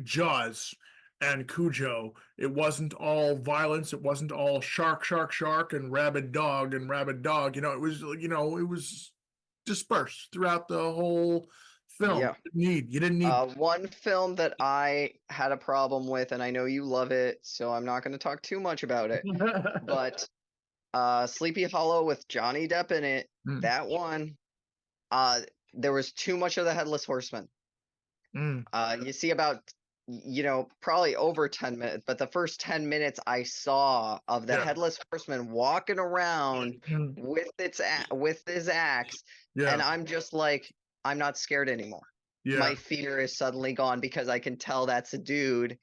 Jaws and Cujo. It wasn't all violence. It wasn't all shark, shark, shark, and rabid dog and rabid dog. It was dispersed throughout the whole film. Yeah. You didn't need. One film that I had a problem with, and I know you love it, so I'm not going to talk too much about it, but Sleepy Hollow with Johnny Depp in it, Mm, that one, uh, there was too much of the Headless Horseman. mm, You see about, probably over 10 minutes, but the first 10 minutes I saw of the yeah, Headless Horseman walking around mm, with his axe, yeah, and I'm just like, I'm not scared anymore. yeah, My fear is suddenly gone because I can tell that's a dude in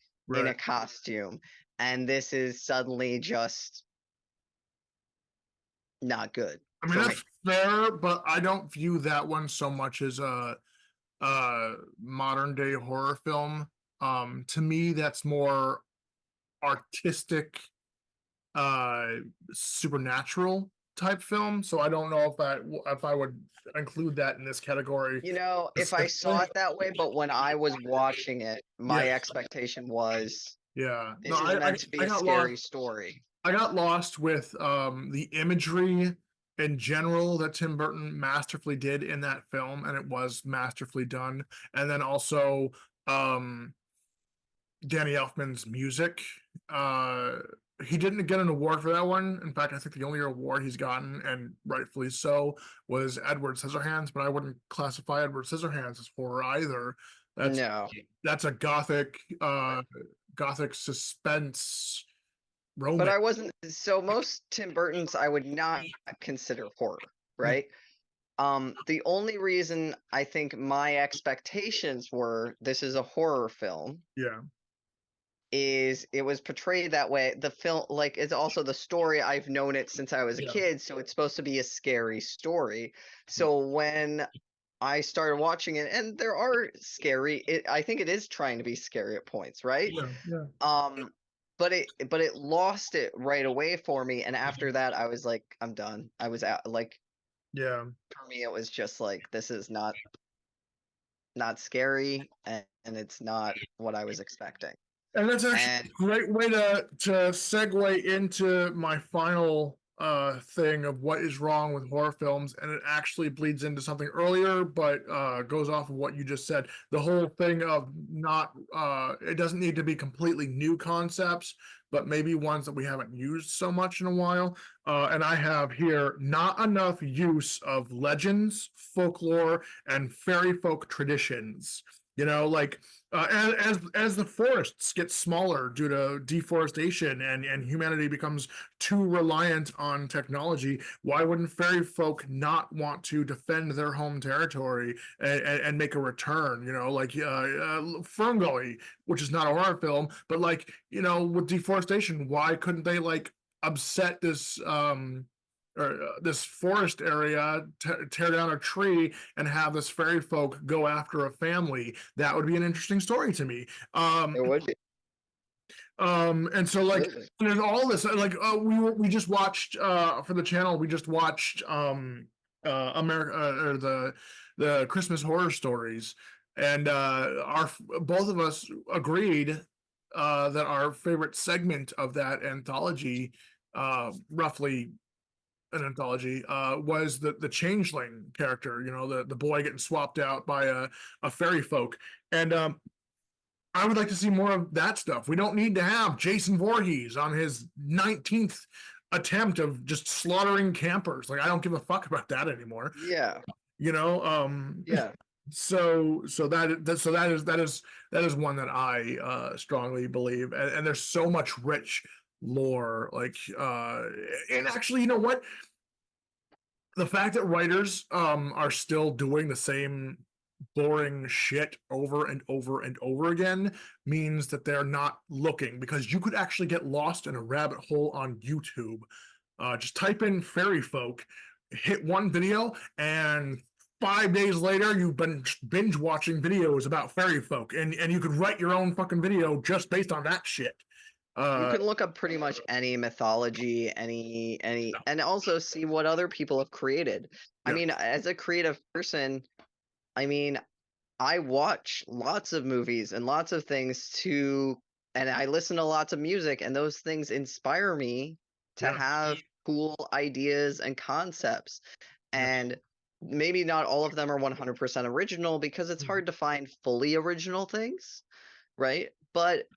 right. a costume, and this is suddenly just not good I mean for me. that's fair, but I don't view that one so much as a modern day horror film. To me, that's more artistic, uh, supernatural type film. So I don't know if I would include that in this category If I saw specifically. it that way, but when I was watching it, Yeah, my expectation was yeah. No, this is meant to be I a got lost. scary story. I got lost with the imagery in general that Tim Burton masterfully did in that film, and it was masterfully done. And then also um Danny Elfman's music. Uh he didn't get an award for that one. In fact, I think the only award he's gotten, and rightfully so, was Edward Scissorhands, but I wouldn't classify Edward Scissorhands as horror either. That's No, that's a gothic suspense but romance. I wasn't. So most Tim Burton's I would not consider horror, Mm, right? The only reason I think my expectations were this is a horror film yeah. is it was portrayed that way. The film, like, it's also the story. I've known it since I was a Yeah. kid, so it's supposed to be a scary story. So when I started watching it, and there are I think it is trying to be scary at points, right? Yeah, yeah. Um, but it lost it right away for me, and after that, I was like, I'm done. I was out. Like Yeah. for me, it was just like this is not scary, and it's not what I was expecting. And that's actually And a great way to segue into my final thing of what is wrong with horror films, and it actually bleeds into something earlier, but goes off of what you just said. The whole thing of not it doesn't need to be completely new concepts, but maybe ones that we haven't used so much in a while. And I have here not enough use of legends, folklore, and fairy folk traditions. Like as the forests get smaller due to deforestation and humanity becomes too reliant on technology, why wouldn't fairy folk not want to defend their home territory and make a return? Like Ferngully, which is not a horror film, but like with deforestation, why couldn't they like upset this or this forest area, tear down a tree and have this fairy folk go after a family. That would be an interesting story to me. It would be. And so like Absolutely. there's all this like we just watched for the channel we just watched America or the Christmas horror stories, and our both of us agreed that our favorite segment of that anthology, roughly an anthology, was the changeling character, you know, the boy getting swapped out by a fairy folk. And I would like to see more of that stuff. We don't need to have Jason Voorhees on his 19th attempt of just slaughtering campers. Like, I don't give a fuck about that anymore. Yeah. You know, Yeah. so that is one that I strongly believe, and there's so much rich lore, like and actually, you know what, the fact that writers are still doing the same boring shit over and over and over again means that they're not looking, because you could actually get lost in a rabbit hole on YouTube. Just type in fairy folk, hit one video, and 5 days later you've been binge watching videos about fairy folk, and you could write your own fucking video just based on that shit. You can look up pretty much any mythology, and also see what other people have created. I Yeah. mean, as a creative person, I mean, I watch lots of movies and lots of things and I listen to lots of music, and those things inspire me to Yeah. have cool ideas and concepts. Yeah. And maybe not all of them are 100% original, because it's hard to find fully original things, right? But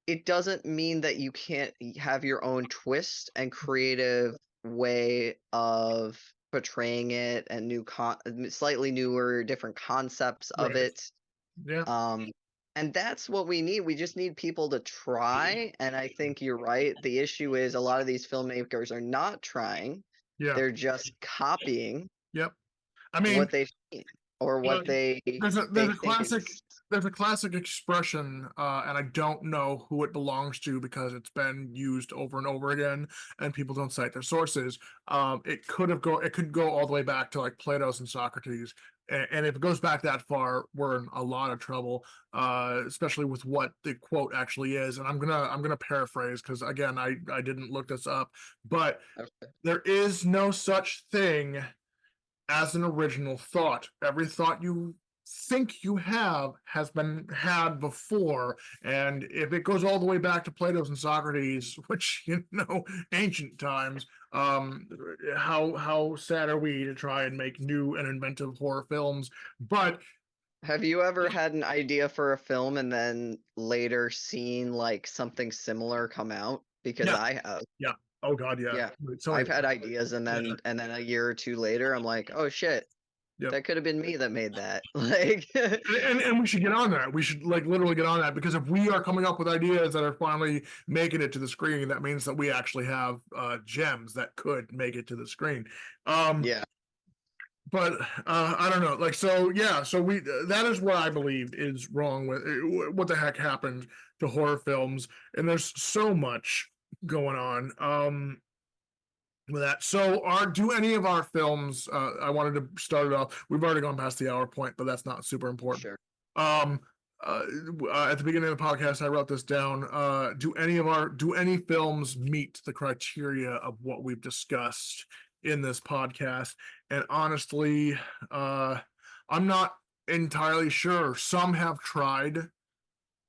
it doesn't mean that you can't have your own twist and creative way of portraying it, and slightly newer, different concepts of Right. it. Yeah. And that's what we need. We just need people to try. And I think you're right. The issue is a lot of these filmmakers are not trying. Yeah. They're just copying Yep. I mean, what they've seen, or what there's they a think classic is. there's a classic expression, and I don't know who it belongs to because it's been used over and over again, and people don't cite their sources. It could go all the way back to like Plato's and Socrates, and if it goes back that far, we're in a lot of trouble, especially with what the quote actually is. And I'm gonna paraphrase because again, I didn't look this up, but Okay. there is no such thing as an original thought. Every thought you think you have has been had before. And if it goes all the way back to Plato's and Socrates, which, you know, ancient times, how sad are we to try and make new and inventive horror films? But Have you ever had an idea for a film and then later seen like something similar come out? Because yeah, I have. yeah. Oh God, yeah. Yeah. So I've had ideas, and yeah, then a year or two later I'm like, "Oh shit, yeah. that could have been me that made that." Like And we should get on that. We should like literally get on that, because if we are coming up with ideas that are finally making it to the screen, that means that we actually have gems that could make it to the screen. yeah. But I don't know. Like, so yeah, so we that is what I believe is wrong with what the heck happened to horror films, and there's so much going on. With that. So do any of our films, I wanted to start it off. We've already gone past the hour point, but that's not super important. Sure. Um at the beginning of the podcast, I wrote this down. Do any films meet the criteria of what we've discussed in this podcast? And honestly, I'm not entirely sure. Some have tried.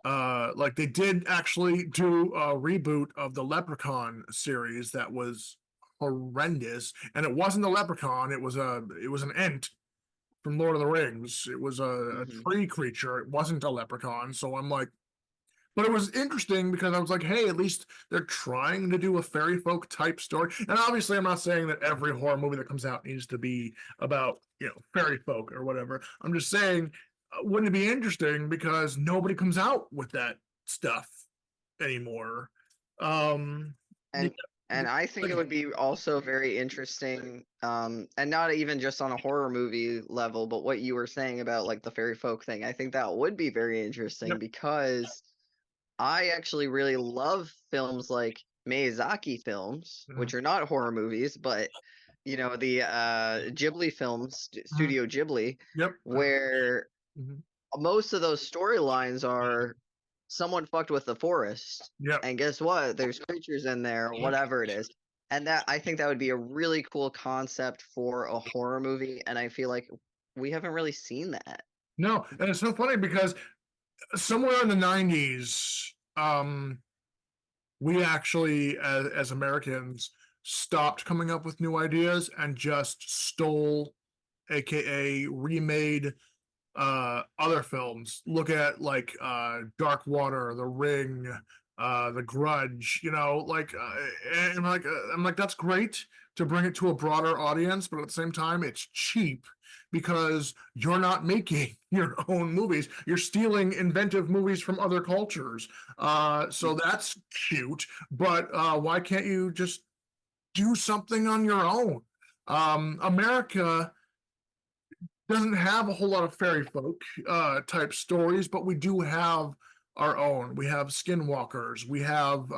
Like they did actually do a reboot of the Leprechaun series that was horrendous, and it wasn't a leprechaun, it was an ent from Lord of the Rings. It was a Mhm. tree creature, it wasn't a leprechaun. So I'm like, but it was interesting because I was like, hey, at least they're trying to do a fairy folk type story. And obviously I'm not saying that every horror movie that comes out needs to be about, you know, fairy folk or whatever. I'm just saying, wouldn't it be interesting, because nobody comes out with that stuff anymore. Yeah, And I think it would be also very interesting, and not even just on a horror movie level, but what you were saying about like the fairy folk thing. I think that would be very interesting, yep, because I actually really love films like Miyazaki films, mhm, which are not horror movies, but you know, the Ghibli films, Mhm. Studio Ghibli, Yep. where Mhm. most of those storylines are someone fucked with the forest, Yep. and guess what? There's creatures in there, whatever it is. And that I think that would be a really cool concept for a horror movie, and I feel like we haven't really seen that. No, and it's so funny because somewhere in the 90s, we actually, as Americans, stopped coming up with new ideas and just stole, aka remade, other films. Look at like Dark Water, The Ring, The Grudge. You know, like and like I'm like that's great to bring it to a broader audience, but at the same time, it's cheap because you're not making your own movies. You're stealing inventive movies from other cultures. So that's cute, but why can't you just do something on your own? America doesn't have a whole lot of fairy folk type stories, but we do have our own. We have skinwalkers. We have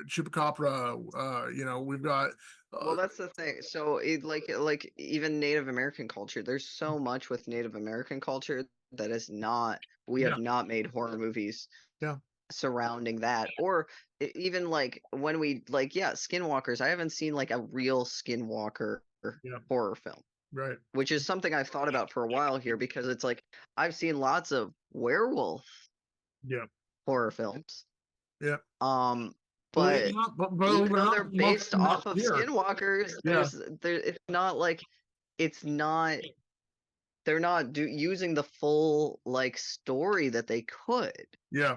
chupacabra. You know, we've got. Well, that's the thing. So it like even Native American culture, there's so much with Native American culture that is not we Yeah, have not made horror movies yeah, surrounding that. Or even like when we like yeah, Skinwalkers, I haven't seen like a real Skinwalker yeah. horror film, Right. which is something I've thought about for a while here because it's like I've seen lots of werewolf Yeah, horror films. yeah. Um, Believe it or but not, but believe even it or though not, they're most of based them not off of here. Skinwalkers, Yeah, it's not like it's not they're not using the full like story that they could. yeah,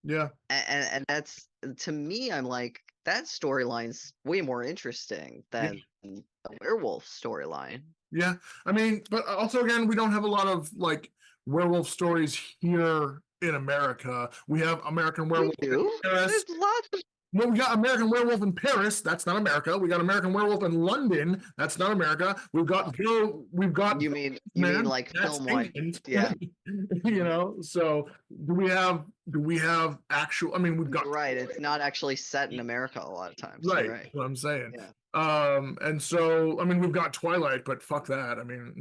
yeah. And that's to me, I'm like that storyline's way more interesting Yeah. than the werewolf storyline. Yeah, I mean, but also again, we don't have a lot of like werewolf stories here in America. We have American We Werewolf in do. Paris. There's lots of Well, we got American Werewolf in Paris. That's not America. We got American Werewolf in London. That's not America. We've got you mean Man. like That's film wise. England. Yeah. You know. So do we have actual? I mean, we've got You're right. It's not actually set in America a lot of times. You're right. right. That's what I'm saying. Yeah. And so I mean, we've got Twilight, but fuck that. I mean,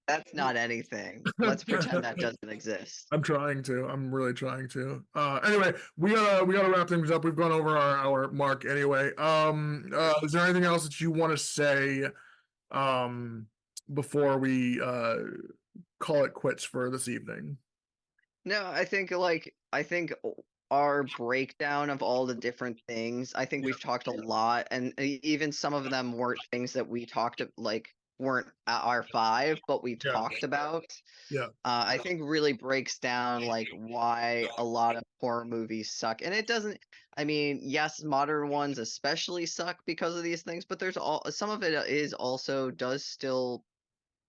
That's not anything. Let's pretend that doesn't exist. I'm trying to. I'm really trying to. Anyway, we gotta wrap things up. We've gone over our hour mark anyway. Is there anything else that you want to say um before we call it quits for this evening? No, I think our breakdown of all the different things, I think Yeah. we've talked a lot, and even some of them weren't things that we talked like weren't our five, but we Yeah. talked about. Yeah. I think really breaks down like why a lot of horror movies suck, and it doesn't. I mean, yes, modern ones especially suck because of these things, but there's all some of it is also does still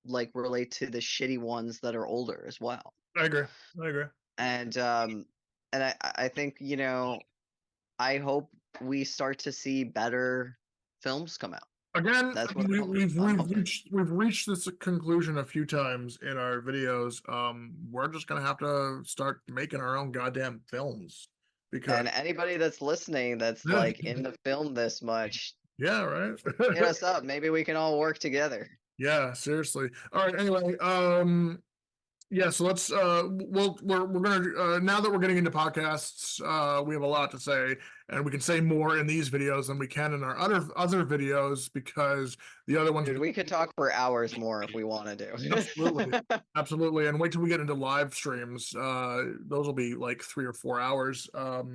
like relate to the shitty ones that are older as well. I agree. I agree. And I think I hope we start to see better films come out. Again, That's what I'm we've hoping. reached this conclusion a few times in our videos. We're just gonna have to start making our own goddamn films because And anybody that's listening that's like in the film this much, yeah, right. hit us up. Maybe we can all work together. Yeah, seriously. All right. Anyway, yeah. So let's. We're gonna now that we're getting into podcasts, we have a lot to say, and we can say more in these videos than we can in our other videos because the other ones. Dude, we could talk for hours more if we want to do. Absolutely, absolutely, and wait till we get into live streams. Those will be like 3 or 4 hours. But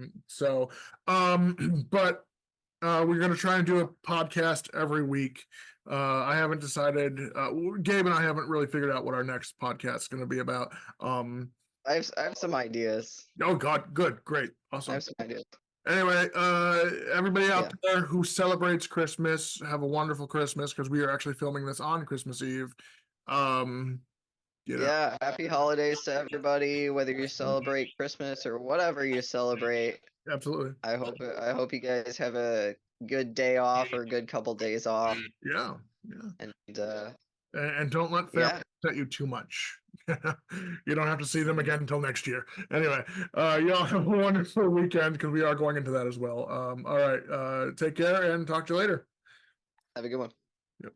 we're going to try and do a podcast every week. I haven't decided. Gabe and I haven't really figured out what our next podcast is going to be about. I have some ideas. Oh God, good, great, I awesome. have some ideas. Anyway, everybody out Yeah. there who celebrates Christmas, have a wonderful Christmas because we are actually filming this on Christmas Eve. You know, Yeah, happy holidays to everybody, whether you celebrate Christmas or whatever you celebrate. absolutely. I hope you guys have a good day off or a good couple days off. Yeah, yeah. And And don't let family yeah. upset you too much. You don't have to see them again until next year. Anyway, y'all have a wonderful weekend because we are going into that as well. All right, take care and talk to you later. Have a good one. Yep.